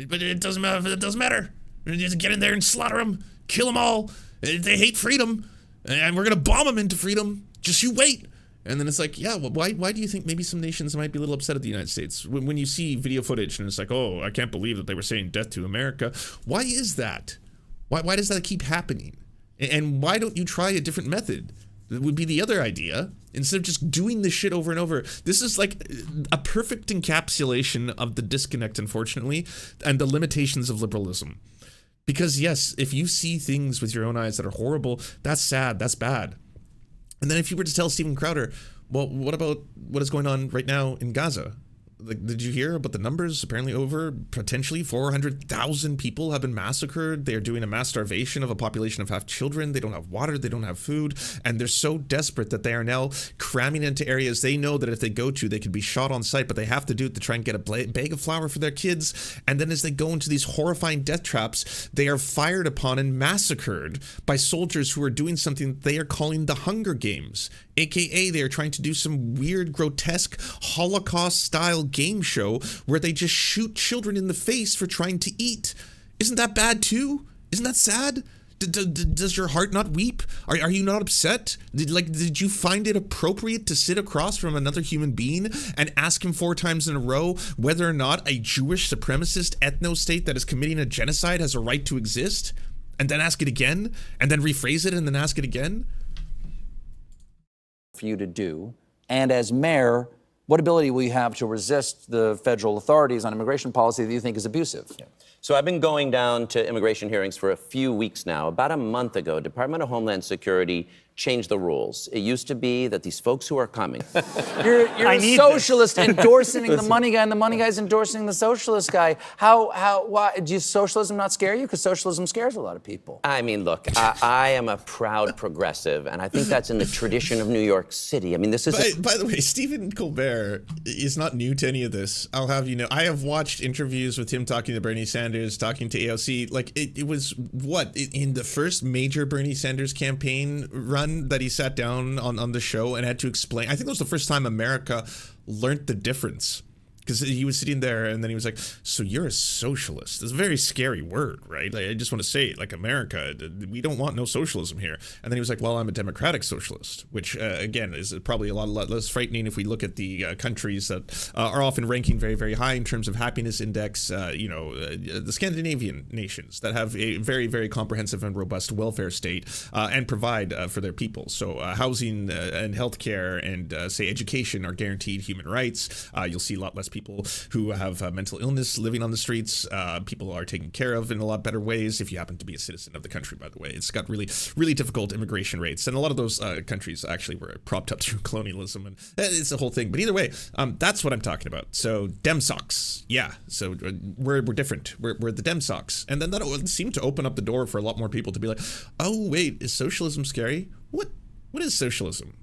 But it doesn't matter. It doesn't matter. We're just get in there and slaughter them. Kill them all. They hate freedom. And we're going to bomb them into freedom. Just you wait. And then it's like, yeah, well, why do you think maybe some nations might be a little upset at the United States? When you see video footage and it's like, oh, I can't believe that they were saying death to America. Why is that? Why does that keep happening? And why don't you try a different method? That would be the other idea. Instead of just doing this shit over and over. This is like a perfect encapsulation of the disconnect, unfortunately, and the limitations of liberalism. Because yes, if you see things with your own eyes that are horrible, that's sad, that's bad. And then if you were to tell Steven Crowder, well, what about what is going on right now in Gaza? Like, did you hear about the numbers? Apparently over potentially 400,000 people have been massacred. They're doing a mass starvation of a population of half children. They don't have water. They don't have food. And they're so desperate that they are now cramming into areas they know that if they go to, they could be shot on sight, but they have to do it to try and get a bag of flour for their kids. And then as they go into these horrifying death traps, they are fired upon and massacred by soldiers who are doing something that they are calling the Hunger Games. AKA they are trying to do some weird, grotesque Holocaust-style game show where they just shoot children in the face for trying to eat. Isn't that bad too? Isn't that sad? Does your heart not weep? Are you not upset? Did you find it appropriate to sit across from another human being and ask him 4 times in a row whether or not a Jewish supremacist ethno-state that is committing a genocide has a right to exist? And then ask it again? And then rephrase it and then ask it again? For you to do, and as mayor, what ability will you have to resist the federal authorities on immigration policy that you think is abusive? Yeah. So I've been going down to immigration hearings for a few weeks now. About a month ago, Department of Homeland Security changed the rules. It used to be that these folks who are coming. You're a socialist endorsing the money guy, and the money guy's endorsing the socialist guy. Why? Does socialism not scare you? Because socialism scares a lot of people. I mean, look, I am a proud progressive, and I think that's in the tradition of New York City. I mean, this is... By the way, Stephen Colbert is not new to any of this. I'll have you know. I have watched interviews with him talking to Bernie Sanders, talking to AOC. Like, it was, what, in the first major Bernie Sanders campaign run that he sat down on the show and had to explain. I think that was the first time America learned the difference. Because he was sitting there and then he was like, so you're a socialist. It's a very scary word, right? Like, I just want to say, like, America, we don't want no socialism here. And then he was like, well, I'm a democratic socialist, which, again, is probably a lot less frightening if we look at the countries that are often ranking very, very high in terms of happiness index, the Scandinavian nations that have a very, very comprehensive and robust welfare state and provide for their people. So housing and healthcare and, say, education are guaranteed human rights. You'll see a lot less people who have mental illness living on the streets. People are taken care of in a lot better ways if you happen to be a citizen of the country, by the way. It's got really, really difficult immigration rates. And a lot of those countries actually were propped up through colonialism. And it's a whole thing. But either way, that's what I'm talking about. So Dem socks. Yeah. So we're different. We're the Dem socks. And then that seemed to open up the door for a lot more people to be like, oh, wait, is socialism scary? What is socialism?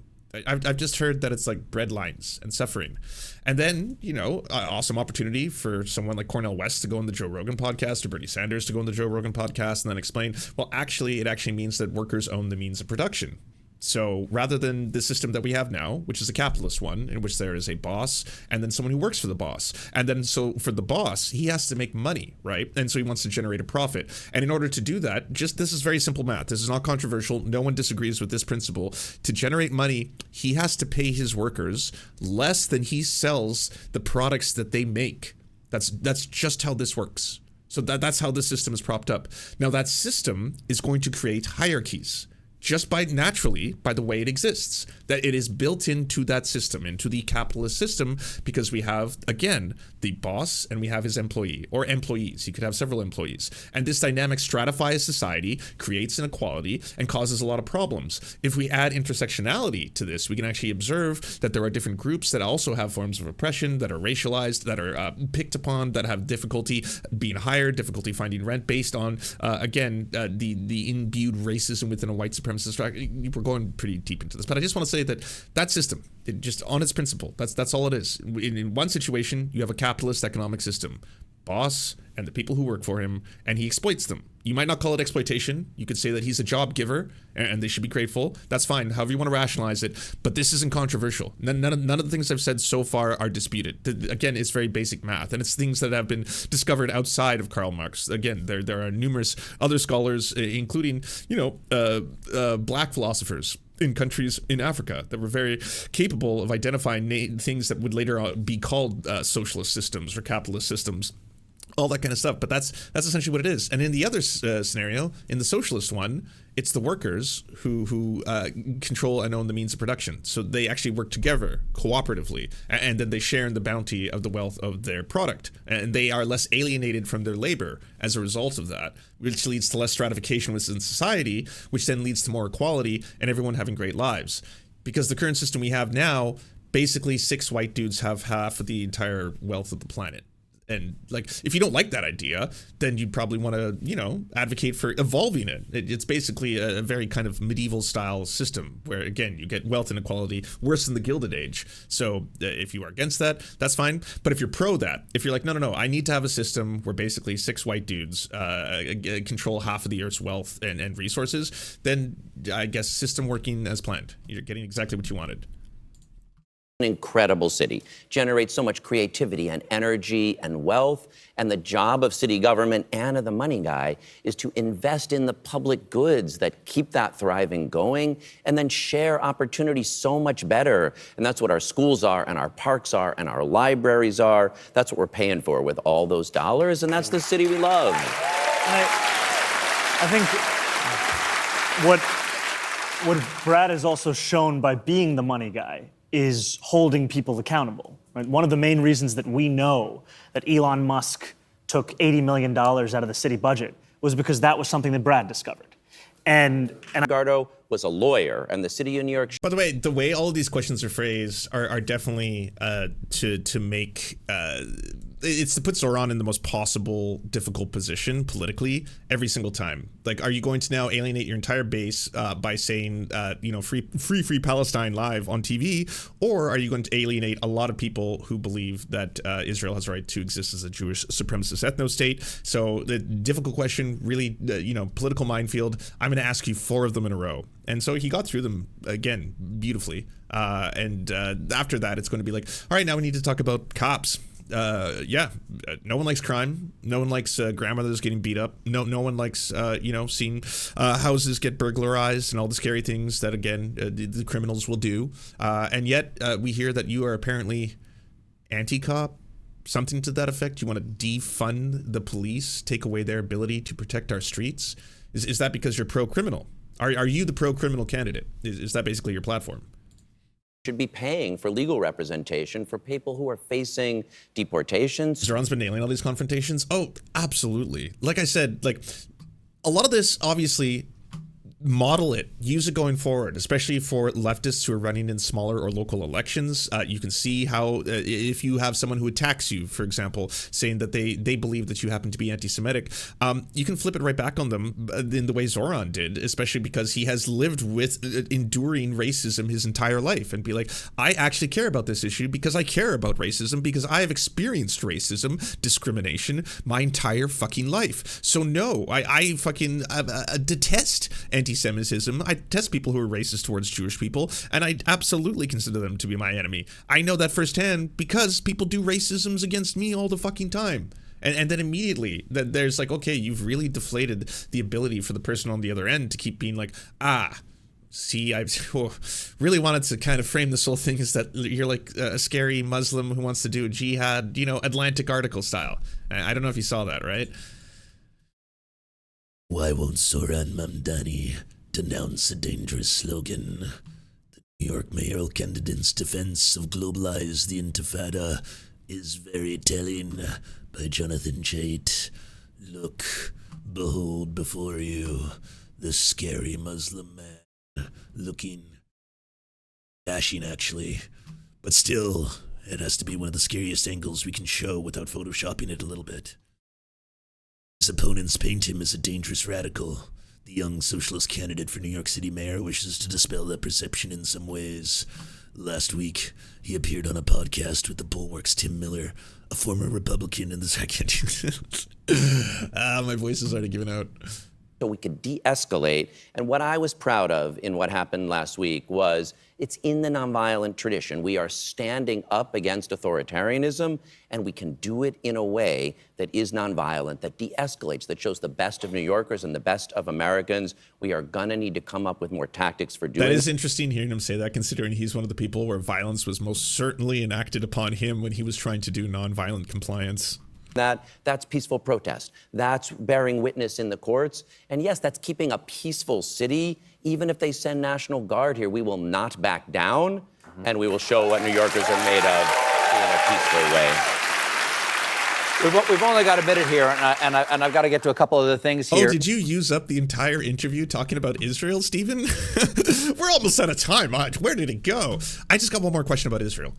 I've just heard that it's like bread lines and suffering. And then, you know, awesome opportunity for someone like Cornel West to go on the Joe Rogan podcast, or Bernie Sanders to go on the Joe Rogan podcast and then explain, well, actually, it actually means that workers own the means of production. So rather than the system that we have now, which is a capitalist one, in which there is a boss and then someone who works for the boss. And then so for the boss, he has to make money, right? And so he wants to generate a profit. And in order to do that, this is very simple math. This is not controversial. No one disagrees with this principle. To generate money, he has to pay his workers less than he sells the products that they make. That's just how this works. So that's how the system is propped up. Now that system is going to create hierarchies. Just by the way it exists, that it is built into that system, into the capitalist system, because we have, again, the boss and we have his employee or employees. He could have several employees. And this dynamic stratifies society, creates inequality, and causes a lot of problems. If we add intersectionality to this, we can actually observe that there are different groups that also have forms of oppression, that are racialized, that are picked upon, that have difficulty being hired, difficulty finding rent based on, the imbued racism within a white supremacist. We're going pretty deep into this, but I just want to say that system, it just on its principle, that's all it is. In one situation, you have a capitalist economic system, boss and the people who work for him, and he exploits them. You might not call it exploitation. You could say that he's a job giver and they should be grateful. That's fine, however you want to rationalize it, but this isn't controversial. None of the things I've said so far are disputed. Again, it's very basic math, and it's things that have been discovered outside of Karl Marx. Again, there are numerous other scholars, including, black philosophers in countries in Africa that were very capable of identifying things that would later be called socialist systems or capitalist systems, all that kind of stuff. But that's essentially what it is. And in the other scenario, in the socialist one, it's the workers who control and own the means of production. So they actually work together cooperatively, and then they share in the bounty of the wealth of their product. And they are less alienated from their labor as a result of that, which leads to less stratification within society, which then leads to more equality and everyone having great lives. Because the current system we have now, basically 6 white dudes have half of the entire wealth of the planet. And like, if you don't like that idea, then you'd probably want to, advocate for evolving it. It's basically a very kind of medieval style system where, again, you get wealth inequality worse than the Gilded Age. So if you are against that, that's fine. But if you're pro that, if you're like, no, I need to have a system where basically 6 white dudes control half of the Earth's wealth and resources, then I guess system working as planned. You're getting exactly what you wanted. An incredible city, generates so much creativity and energy and wealth, and the job of city government and of the money guy is to invest in the public goods that keep that thriving going and then share opportunity so much better. And that's what our schools are and our parks are and our libraries are. That's what we're paying for with all those dollars, and that's the city we love. And I think what Brad has also shown by being the money guy is holding people accountable. Right? One of the main reasons that we know that Elon Musk took $80 million out of the city budget was because that was something that Brad discovered. And Gardo was a lawyer, and the city of New York. By the way all of these questions are phrased are definitely to make it's to put ZOHRAN in the most possible difficult position politically every single time. Like, are you going to now alienate your entire base by saying free Palestine live on TV, or are you going to alienate a lot of people who believe that Israel has a right to exist as a Jewish supremacist ethno-state? So the difficult question, really, political minefield. I'm going to ask you 4 of them in a row. And so he got through them, again, beautifully. And after that, it's going to be like, all right, now we need to talk about cops. No one likes crime. No one likes grandmothers getting beat up. No one likes, seeing houses get burglarized and all the scary things that, again, the criminals will do. And yet we hear that you are apparently anti-cop, something to that effect. You want to defund the police, take away their ability to protect our streets. Is that because you're pro-criminal? Are you the pro-criminal candidate? Is that basically your platform? should be paying for legal representation for people who are facing deportations. Zohran's been nailing all these confrontations. Oh, absolutely. Like I said, like a lot of this, obviously, model it, use it going forward, especially for leftists who are running in smaller or local elections. You can see how if you have someone who attacks you, for example, saying that they believe that you happen to be anti-Semitic, you can flip it right back on them in the way Zohran did, especially because he has lived with enduring racism his entire life, and be like, I actually care about this issue because I care about racism, because I have experienced racism, discrimination my entire fucking life. So no, I fucking detest anti-Semitism. I detest people who are racist towards Jewish people, and I absolutely consider them to be my enemy. I know that firsthand because people do racisms against me all the fucking time. And then immediately that there's like, okay, you've really deflated the ability for the person on the other end to keep being like, see, I really wanted to kind of frame this whole thing as that you're like a scary Muslim who wants to do a jihad, you know, Atlantic article style. I don't know if you saw that, right? Why won't Zohran Mamdani denounce a dangerous slogan? The New York mayoral candidate's defense of globalize the Intifada is very telling, by Jonathan Chait. Look, behold before you the scary Muslim man, looking dashing actually, but still, it has to be one of the scariest angles we can show without photoshopping it a little bit. His opponents paint him as a dangerous radical. The young socialist candidate for New York City mayor wishes to dispel that perception in some ways. Last week, he appeared on a podcast with the Bulwark's Tim Miller, a former Republican in the second. My voice is already giving out. So we could de-escalate. And what I was proud of in what happened last week was it's in the nonviolent tradition. We are standing up against authoritarianism, and we can do it in a way that is nonviolent, that de-escalates, that shows the best of New Yorkers and the best of Americans. We are gonna need to come up with more tactics for doing that. Is interesting hearing him say that, considering he's one of the people where violence was most certainly enacted upon him when he was trying to do nonviolent compliance. That's peaceful protest. That's bearing witness in the courts. And yes, that's keeping a peaceful city. Even if they send National Guard here, we will not back down, and we will show what New Yorkers are made of in a peaceful way. We've only got a minute here, and I've got to get to a couple of the things here. Oh, did you use up the entire interview talking about Israel, Stephen? We're almost out of time. Where did it go? I just got one more question about Israel.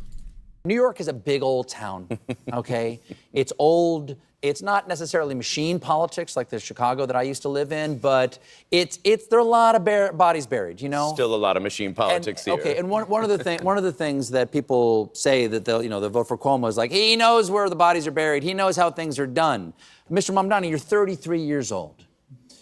New York is a big old town, okay? It's old. It's not necessarily machine politics like the Chicago that I used to live in, but there are a lot of bodies buried, you know? Still a lot of machine politics here. Okay, and one of the things that people say that they'll vote for Cuomo is like, he knows where the bodies are buried. He knows how things are done. Mr. Mamdani, you're 33 years old.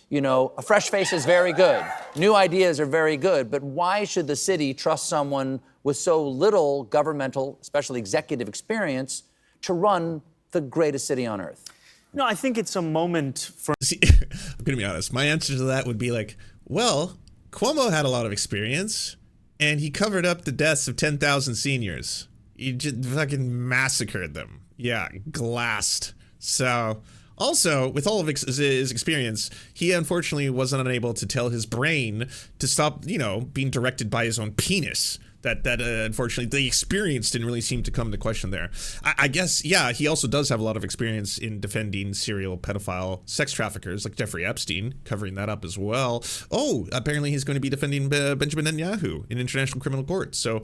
You know, a fresh face is very good. New ideas are very good, but why should the city trust someone with so little governmental, especially executive experience, to run the greatest city on earth? No, I think it's a moment for... See, I'm going to be honest. My answer to that would be like, well, Cuomo had a lot of experience, and he covered up the deaths of 10,000 seniors. He just fucking massacred them. Yeah, glassed. So... Also, with all of his experience, he unfortunately wasn't unable to tell his brain to stop, being directed by his own penis. That unfortunately, the experience didn't really seem to come into question there. I guess, yeah, he also does have a lot of experience in defending serial pedophile sex traffickers like Jeffrey Epstein, covering that up as well. Oh, apparently he's going to be defending Benjamin Netanyahu in international criminal court. So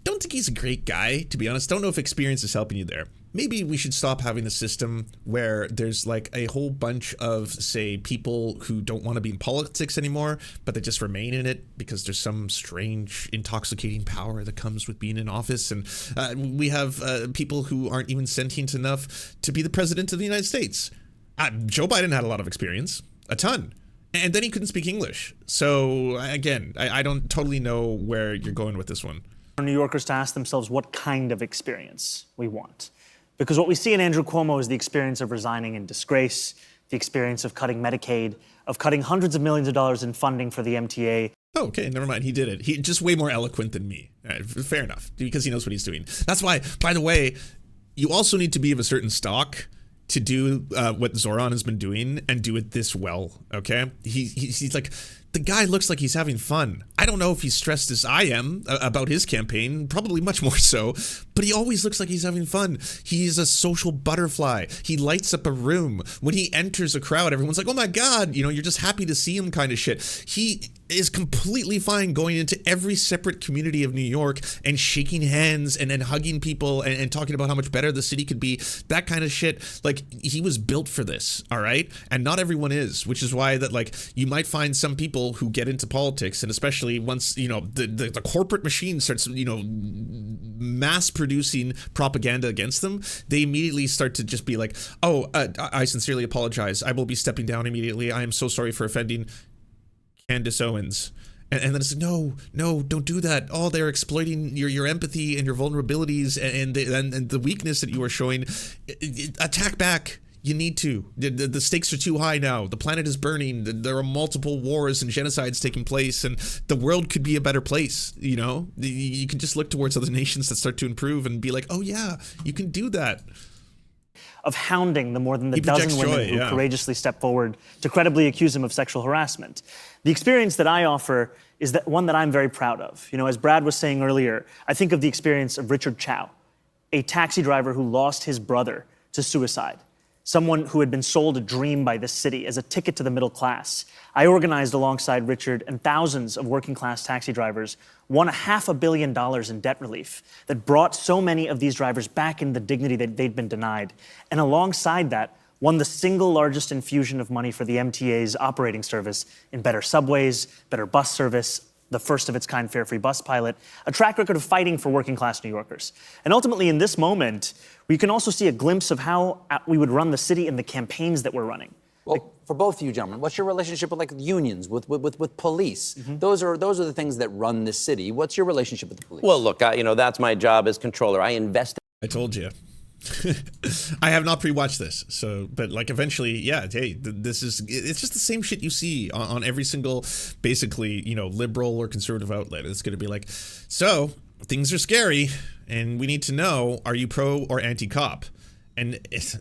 don't think he's a great guy, to be honest. Don't know if experience is helping you there. Maybe we should stop having a system where there's like a whole bunch of, say, people who don't want to be in politics anymore, but they just remain in it because there's some strange intoxicating power that comes with being in office. And we have people who aren't even sentient enough to be the president of the United States. Joe Biden had a lot of experience, a ton. And then he couldn't speak English. So again, I don't totally know where you're going with this one. For New Yorkers to ask themselves what kind of experience we want. Because what we see in Andrew Cuomo is the experience of resigning in disgrace, the experience of cutting Medicaid, of cutting hundreds of millions of dollars in funding for the MTA. Oh, okay, never mind. He did it. He's just way more eloquent than me. Fair enough, because he knows what he's doing. That's why, by the way, you also need to be of a certain stock to do what Zohran has been doing and do it this well, okay? He's like the guy looks like he's having fun. I don't know if he's stressed as I am about his campaign, probably much more so, but he always looks like he's having fun. He's a social butterfly. He lights up a room. When he enters a crowd, everyone's like, oh my God, you're just happy to see him kind of shit. He is completely fine going into every separate community of New York and shaking hands and hugging people and talking about how much better the city could be, that kind of shit. Like, he was built for this, all right? And not everyone is, which is why that, like, you might find some people who get into politics, and especially once, the corporate machine starts, mass producing propaganda against them, they immediately start to just be like, oh, I sincerely apologize. I will be stepping down immediately. I am so sorry for offending Candace Owens. And then it's no, don't do that. Oh, they're exploiting your empathy and your vulnerabilities and the weakness that you are showing. Attack back. You need to. The stakes are too high now. The planet is burning. There are multiple wars and genocides taking place, and the world could be a better place. You can just look towards other nations that start to improve and be like, oh yeah, you can do that. Of hounding the more than the dozen women who courageously step forward to credibly accuse him of sexual harassment. The experience that I offer is that one that I'm very proud of. As Brad was saying earlier, I think of the experience of Richard Chow, a taxi driver who lost his brother to suicide. Someone who had been sold a dream by this city as a ticket to the middle class. I organized alongside Richard and thousands of working class taxi drivers won $500 million in debt relief that brought so many of these drivers back in the dignity that they'd been denied. And alongside that, won the single largest infusion of money for the MTA's operating service in better subways, better bus service, the first of its kind fare-free bus pilot, a track record of fighting for working class New Yorkers. And ultimately in this moment, we can also see a glimpse of how we would run the city and the campaigns that we're running. Well, for both of you gentlemen, what's your relationship with unions, with police? Mm-hmm. Those are the things that run this city. What's your relationship with the police? Well, look, that's my job as controller. I invest. I told you. I have not pre-watched this, but like eventually, yeah, hey, it's just the same shit you see on every single, basically, liberal or conservative outlet. It's going to be like, so things are scary and we need to know, are you pro or anti-cop? And it's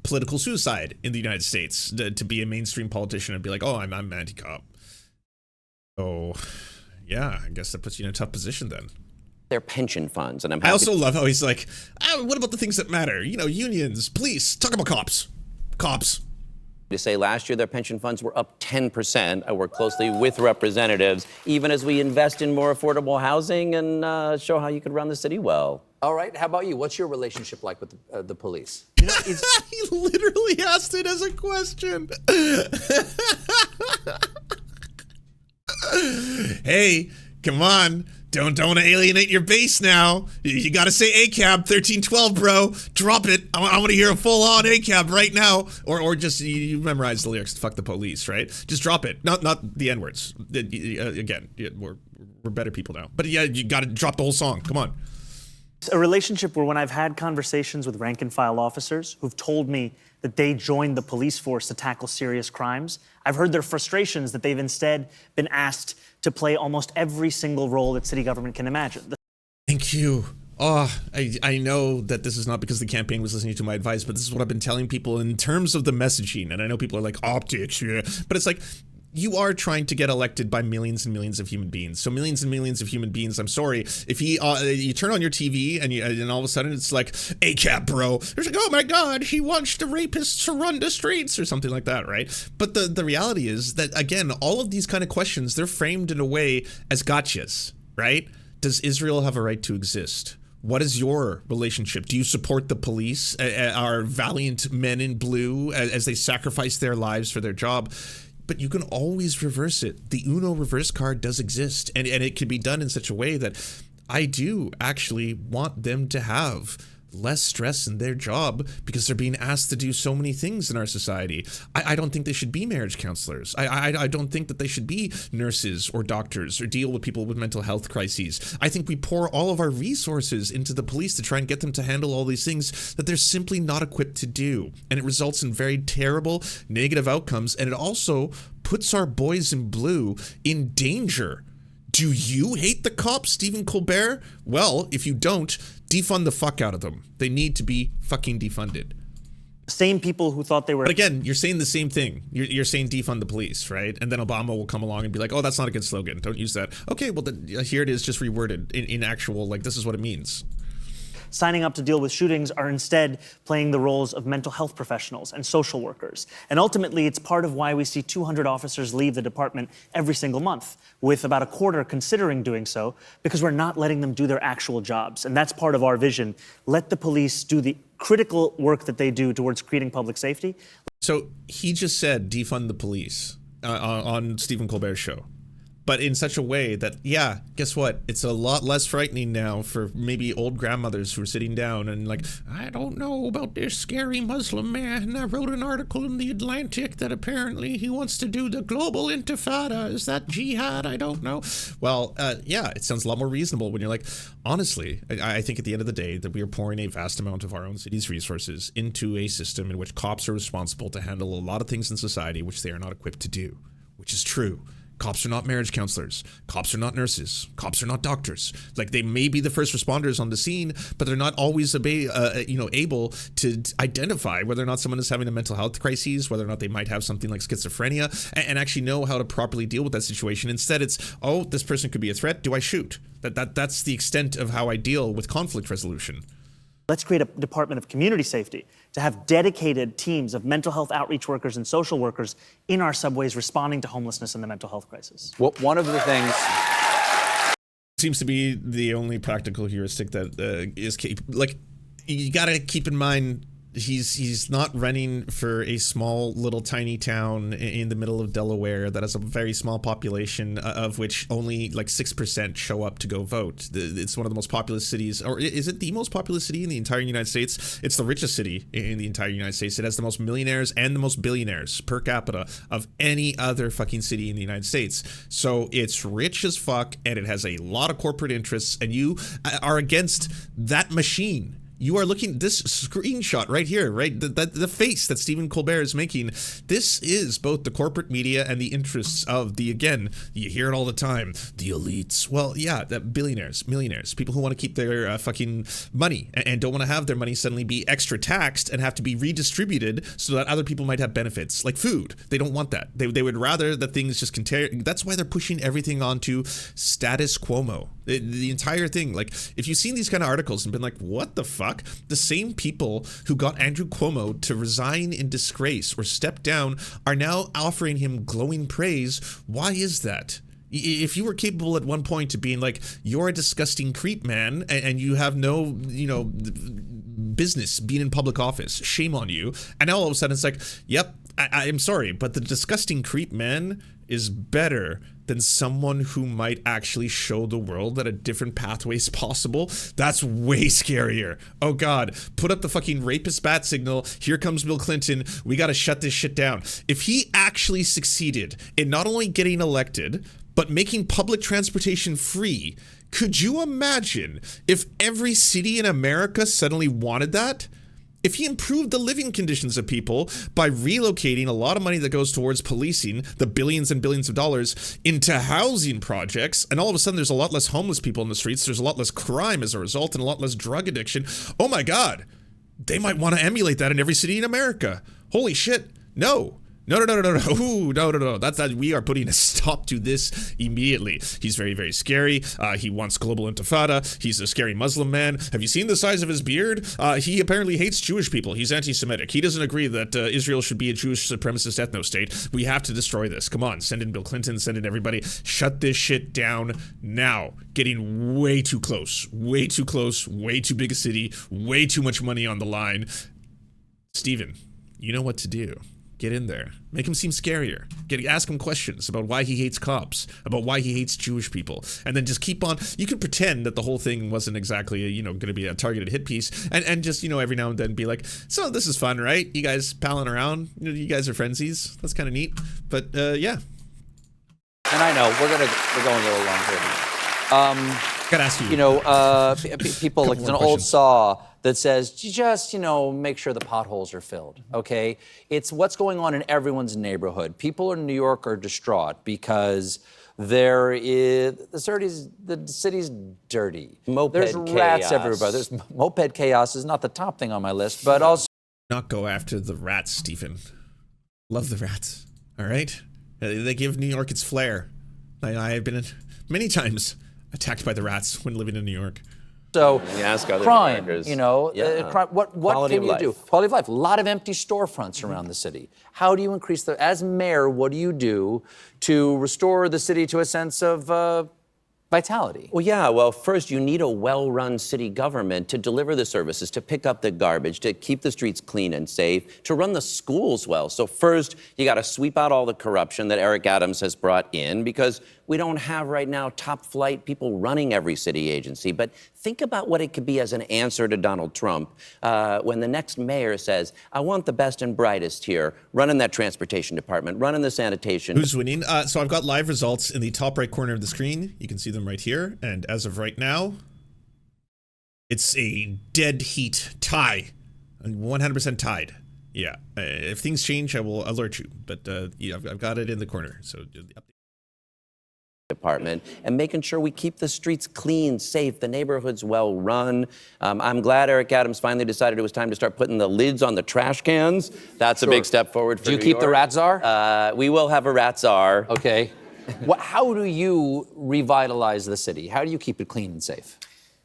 political suicide in the United States to be a mainstream politician and be like, oh, I'm anti-cop. So yeah, I guess that puts you in a tough position then. Their pension funds, and I also love how he's like, what about the things that matter? Unions, police, talk about cops. To say last year their pension funds were up 10%. I work closely with representatives, even as we invest in more affordable housing and show how you could run the city well. All right, how about you? What's your relationship like with the police? He literally asked it as a question. Hey, come on. Don't alienate your base now. You gotta say ACAB 1312, bro. Drop it. I want to hear a full-on ACAB right now. Or just, you memorize the lyrics, fuck the police, right? Just drop it. Not the N-words. Again, we're better people now. But yeah, you gotta drop the whole song. Come on. A relationship where when I've had conversations with rank and file officers who've told me that they joined the police force to tackle serious crimes, I've heard their frustrations that they've instead been asked to play almost every single role that city government can imagine. Thank you. Oh, I know that this is not because the campaign was listening to my advice, but this is what I've been telling people in terms of the messaging. And I know people are like, optics, yeah. But it's like, you are trying to get elected by millions and millions of human beings. So millions and millions of human beings, I'm sorry, if you turn on your TV and all of a sudden it's like, ACAB, bro. There's like, oh my God, he wants the rapists to run the streets or something like that, right? But the reality is that, again, all of these kind of questions, they're framed in a way as gotchas, right? Does Israel have a right to exist? What is your relationship? Do you support the police, our valiant men in blue, as they sacrifice their lives for their job? But you can always reverse it. The Uno reverse card does exist, and it can be done in such a way that I do actually want them to have less stress in their job because they're being asked to do so many things in our society. I don't think they should be marriage counselors. I don't think that they should be nurses or doctors or deal with people with mental health crises. I think we pour all of our resources into the police to try and get them to handle all these things that they're simply not equipped to do. And it results in very terrible negative outcomes. And it also puts our boys in blue in danger. Do you hate the cops, Stephen Colbert? Well, if you don't, defund the fuck out of them. They need to be fucking defunded. Same people who thought they were. But again, you're saying the same thing. You're saying defund the police, right? And then Obama will come along and be like, oh, that's not a good slogan. Don't use that. Okay, well, then here it is, just reworded in actual, like, this is what it means. Signing up to deal with shootings are instead playing the roles of mental health professionals and social workers. And ultimately, it's part of why we see 200 officers leave the department every single month, with about a quarter considering doing so, because we're not letting them do their actual jobs. And that's part of our vision. Let the police do the critical work that they do towards creating public safety. So he just said defund the police on Stephen Colbert's show. But in such a way that, yeah, guess what? It's a lot less frightening now for maybe old grandmothers who are sitting down and like, I don't know about this scary Muslim man. I wrote an article in the Atlantic that apparently he wants to do the global intifada. Is that jihad? I don't know. Well, yeah, it sounds a lot more reasonable when you're like, honestly, I think at the end of the day that we are pouring a vast amount of our own city's resources into a system in which cops are responsible to handle a lot of things in society which they are not equipped to do, which is true. Cops are not marriage counselors. Cops are not nurses. Cops are not doctors. Like, they may be the first responders on the scene, but they're not always able to identify whether or not someone is having a mental health crisis, whether or not they might have something like schizophrenia, and actually know how to properly deal with that situation. Instead, it's, oh, this person could be a threat. Do I shoot? That's the extent of how I deal with conflict resolution. Let's create a Department of Community Safety to have dedicated teams of mental health outreach workers and social workers in our subways responding to homelessness and the mental health crisis. Well, one of the things seems to be the only practical heuristic that is like, you got to keep in mind he's not running for a small little tiny town in the middle of Delaware that has a very small population, of which only like 6% show up to go vote. It's one of the most populous cities, or is it the most populous city in the entire United States? It's the richest city in the entire United States. It has the most millionaires and the most billionaires per capita of any other fucking city in the United States. So it's rich as fuck, and it has a lot of corporate interests, and you are against that machine. You are looking, this screenshot right here, right? The face that Stephen Colbert is making, this is both the corporate media and the interests of the, again, you hear it all the time, the elites. Well, yeah, the billionaires, millionaires, people who want to keep their fucking money and don't want to have their money suddenly be extra taxed and have to be redistributed so that other people might have benefits, like food. They don't want that. They would rather that things just continue. That's why they're pushing everything onto status quo. The entire thing. Like, if you've seen these kind of articles and been like, what the fuck? The same people who got Andrew Cuomo to resign in disgrace or step down are now offering him glowing praise. Why is that? If you were capable at one point of being like, you're a disgusting creep, man, and you have no, business being in public office, shame on you. And now all of a sudden it's like, yep, I'm sorry, but the disgusting creep man is better than someone who might actually show the world that a different pathway is possible. That's way scarier. Oh God, put up the fucking rapist bat signal. Here comes Bill Clinton. We gotta shut this shit down. If he actually succeeded in not only getting elected, but making public transportation free, could you imagine if every city in America suddenly wanted that? If he improved the living conditions of people by relocating a lot of money that goes towards policing, the billions and billions of dollars, into housing projects, and all of a sudden there's a lot less homeless people in the streets, there's a lot less crime as a result, and a lot less drug addiction. Oh my God, they might want to emulate that in every city in America. Holy shit, no. No. Ooh, no. That's that. We are putting a stop to this immediately. He's very, very scary. He wants global intifada. He's a scary Muslim man. Have you seen the size of his beard? He apparently hates Jewish people. He's anti-Semitic. He doesn't agree that Israel should be a Jewish supremacist ethno-state. We have to destroy this. Come on, send in Bill Clinton, send in everybody. Shut this shit down now. Getting way too close. Way too close. Way too big a city. Way too much money on the line. Stephen, you know what to do. Get in there. Make him seem scarier. Ask him questions about why he hates cops, about why he hates Jewish people, and then just keep on. You can pretend that the whole thing wasn't exactly, going to be a targeted hit piece, and just, every now and then be like, so this is fun, right? You guys palling around. You guys are frenzies. That's kind of neat. But yeah. And I know we're going a little long here. Gotta ask you. People like there's an old saw that says, just, make sure the potholes are filled, okay? It's what's going on in everyone's neighborhood. People in New York are distraught because the city's dirty. Moped There's rats chaos. everywhere. There's moped chaos is not the top thing on my list, but also Not go after the rats, Stephen. Love the rats. All right? They give New York its flair. I have been many times attacked by the rats when living in New York. So, crime, Americans. you know, Yeah. what Quality can of you life. do? Quality of life. A lot of empty storefronts around the city. How do you increase as mayor, what do you do to restore the city to a sense of vitality? Well, yeah. Well, first, you need a well-run city government to deliver the services, to pick up the garbage, to keep the streets clean and safe, to run the schools well. So first, you got to sweep out all the corruption that Eric Adams has brought in, because we don't have right now top-flight people running every city agency. But think about what it could be as an answer to Donald Trump when the next mayor says, I want the best and brightest here, running that transportation department, running the sanitation. Who's winning? So I've got live results in the top right corner of the screen. You can see them right here. And as of right now, it's a dead heat tie. 100% tied. Yeah. If things change, I will alert you. But yeah, I've got it in the corner. So the update. Department and making sure we keep the streets clean, safe, the neighborhoods well run. I'm glad Eric Adams finally decided it was time to start putting the lids on the trash cans. That's a big step forward for Do you New keep the York. rat czar? We will have a rat czar. Okay. How do you revitalize the city? How do you keep it clean and safe?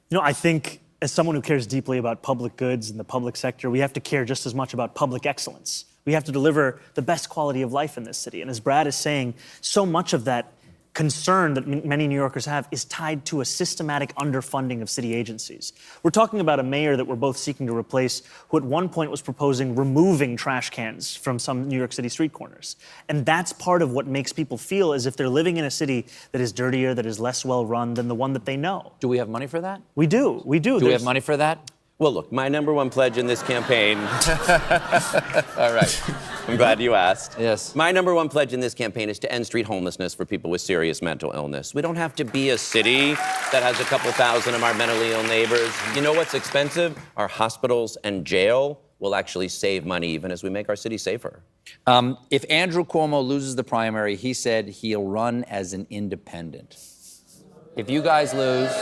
You know, I think as someone who cares deeply about public goods and the public sector, we have to care just as much about public excellence. We have to deliver the best quality of life in this city. And as Brad is saying, so much of that concern that many New Yorkers have is tied to a systematic underfunding of city agencies. We're talking about a mayor that we're both seeking to replace, who at one point was proposing removing trash cans from some New York City street corners. And that's part of what makes people feel as if they're living in a city that is dirtier, that is less well run than the one that they know. Do we have money for that? We do. We do. Do we have money for that? Well, look, my #1 pledge in this campaign. All right. I'm glad you asked. Yes. My #1 pledge in this campaign is to end street homelessness for people with serious mental illness. We don't have to be a city that has a couple thousand of our mentally ill neighbors. You know what's expensive? Our hospitals and jail will actually save money even as we make our city safer. If Andrew Cuomo loses the primary, he said he'll run as an independent. If you guys lose...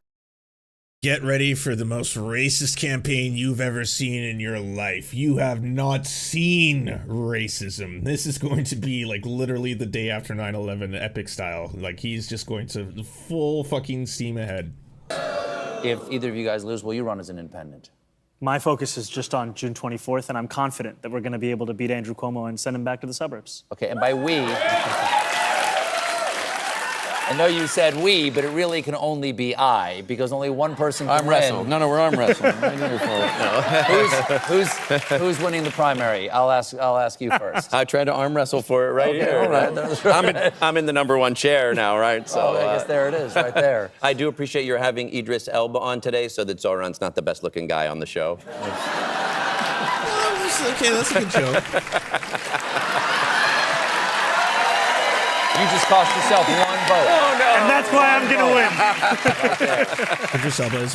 Get ready for the most racist campaign you've ever seen in your life. You have not seen racism. This is going to be like literally the day after 9/11 epic style. Like he's just going to full fucking steam ahead. If either of you guys lose, will you run as an independent? My focus is just on June 24th, and I'm confident that we're going to be able to beat Andrew Cuomo and send him back to the suburbs. Okay, and by we... I know you said we, but it really can only be I, because only one person can win. No, we're arm wrestling. Who's winning the primary? I'll ask you first. I tried to arm wrestle for it right here. All right, that's right. I'm in the #1 chair now, right? So I guess there it is, right there. I do appreciate your having Idris Elba on today, so that Zohran's not the best-looking guy on the show. Okay, that's a good joke. You just cost yourself one vote. Oh, no. And that's why I'm going to win.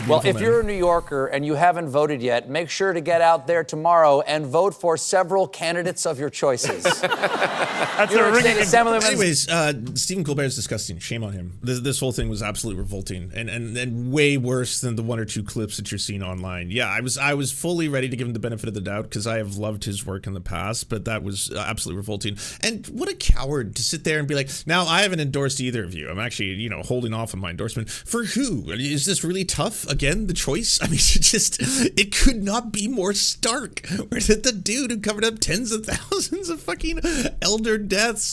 Well, if you're a New Yorker and you haven't voted yet, make sure to get out there tomorrow and vote for several candidates of your choices. That's New a York State ringing. Assemblyman. Anyways, Stephen Colbert is disgusting. Shame on him. This whole thing was absolutely revolting and way worse than the 1 or 2 clips that you're seeing online. Yeah, I was fully ready to give him the benefit of the doubt because I have loved his work in the past, but that was absolutely revolting. And what a coward to sit there and be like, now I haven't endorsed either of you. I'm actually, you know, holding off on my endorsement. For who? Is this really tough? Again, the choice? I mean, it could not be more stark. Where did the dude who covered up tens of thousands of fucking elder deaths,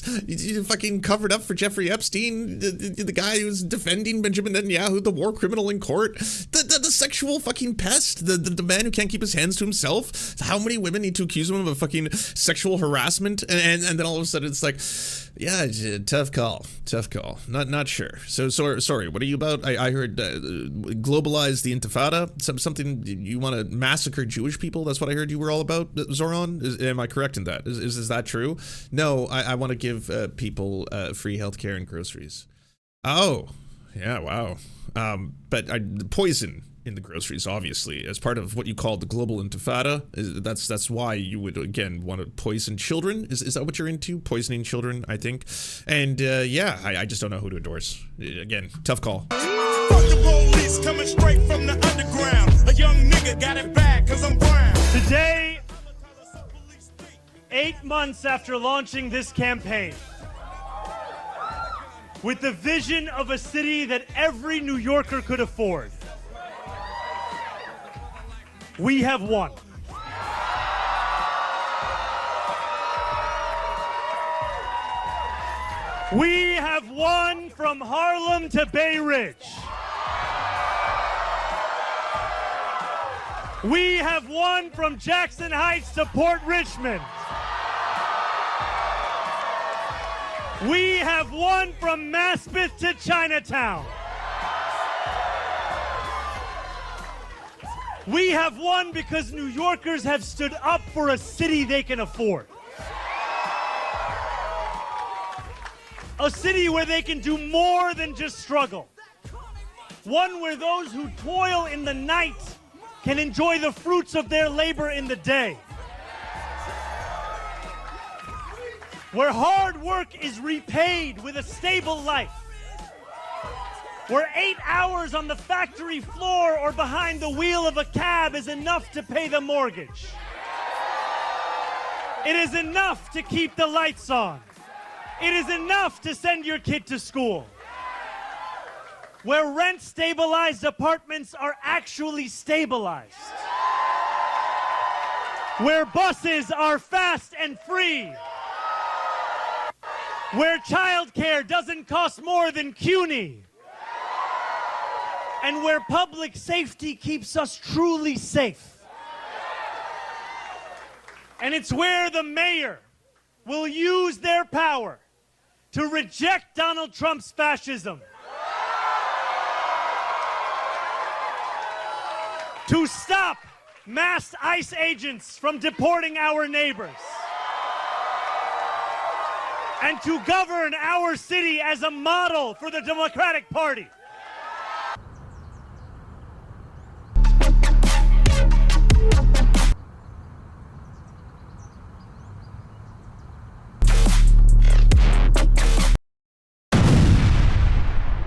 fucking covered up for Jeffrey Epstein, the guy who's defending Benjamin Netanyahu, the war criminal in court, the sexual fucking pest, the man who can't keep his hands to himself. How many women need to accuse him of a fucking sexual harassment? And then all of a sudden it's like, yeah, tough call. Not sure. So sorry. What are you about? I heard globalize the Intifada. Something you want to massacre Jewish people. That's what I heard you were all about, Zohran. Am I correct in that? Is that true? No, I want to give people free healthcare and groceries. Oh, yeah, wow. But poison in the groceries, obviously, as part of what you call the global intifada. That's why you would, again, want to poison children. Is that what you're into? Poisoning children, I think. And yeah, I just don't know who to endorse. Again, tough call. Fuck the police coming straight from the underground. A young nigga got it bad 'cause I'm brown. Today, 8 months after launching this campaign, with the vision of a city that every New Yorker could afford, we have won. We have won from Harlem to Bay Ridge. We have won from Jackson Heights to Port Richmond. We have won from Maspeth to Chinatown. We have won because New Yorkers have stood up for a city they can afford. A city where they can do more than just struggle. One where those who toil in the night can enjoy the fruits of their labor in the day. Where hard work is repaid with a stable life. Where 8 hours on the factory floor or behind the wheel of a cab is enough to pay the mortgage. It is enough to keep the lights on. It is enough to send your kid to school. Where rent-stabilized apartments are actually stabilized. Where buses are fast and free. Where childcare doesn't cost more than CUNY. And where public safety keeps us truly safe. And it's where the mayor will use their power to reject Donald Trump's fascism, to stop mass ICE agents from deporting our neighbors, and to govern our city as a model for the Democratic Party.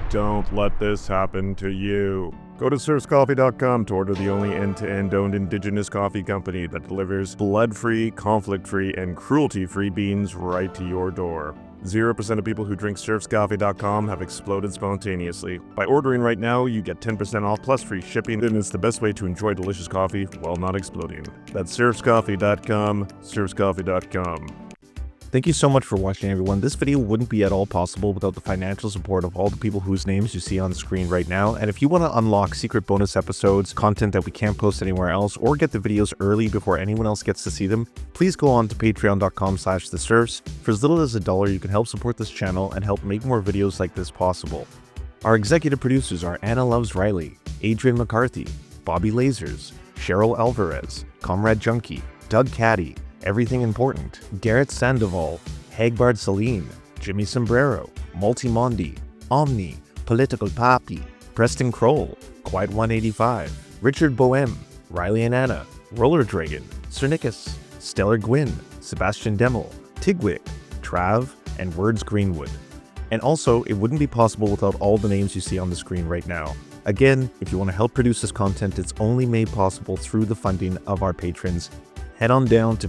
Don't let this happen to you. Go to serfscoffee.com to order the only end-to-end owned indigenous coffee company that delivers blood-free, conflict-free, and cruelty-free beans right to your door. 0% of people who drink serfscoffee.com have exploded spontaneously. By ordering right now, you get 10% off plus free shipping, and it's the best way to enjoy delicious coffee while not exploding. That's serfscoffee.com, serfscoffee.com. Thank you so much for watching, everyone. This video wouldn't be at all possible without the financial support of all the people whose names you see on the screen right now. And if you want to unlock secret bonus episodes, content that we can't post anywhere else, or get the videos early before anyone else gets to see them, please go on to patreon.com/theserfs. For as little as $1, you can help support this channel and help make more videos like this possible. Our executive producers are Anna Loves Riley, Adrian McCarthy, Bobby Lasers, Cheryl Alvarez, Comrade Junkie, Doug Caddy, Everything Important, Garrett Sandoval, Hagbard Celine, Jimmy Sombrero, Multimondi, Omni, Political Papi, Preston Kroll, Quiet 185, Richard Boehm, Riley and Anna, Roller Dragon, Cernicus, Stellar Gwyn, Sebastian Demel, Tigwick, Trav, and Words Greenwood. And also, it wouldn't be possible without all the names you see on the screen right now. Again, if you want to help produce this content, it's only made possible through the funding of our patrons. Head on down to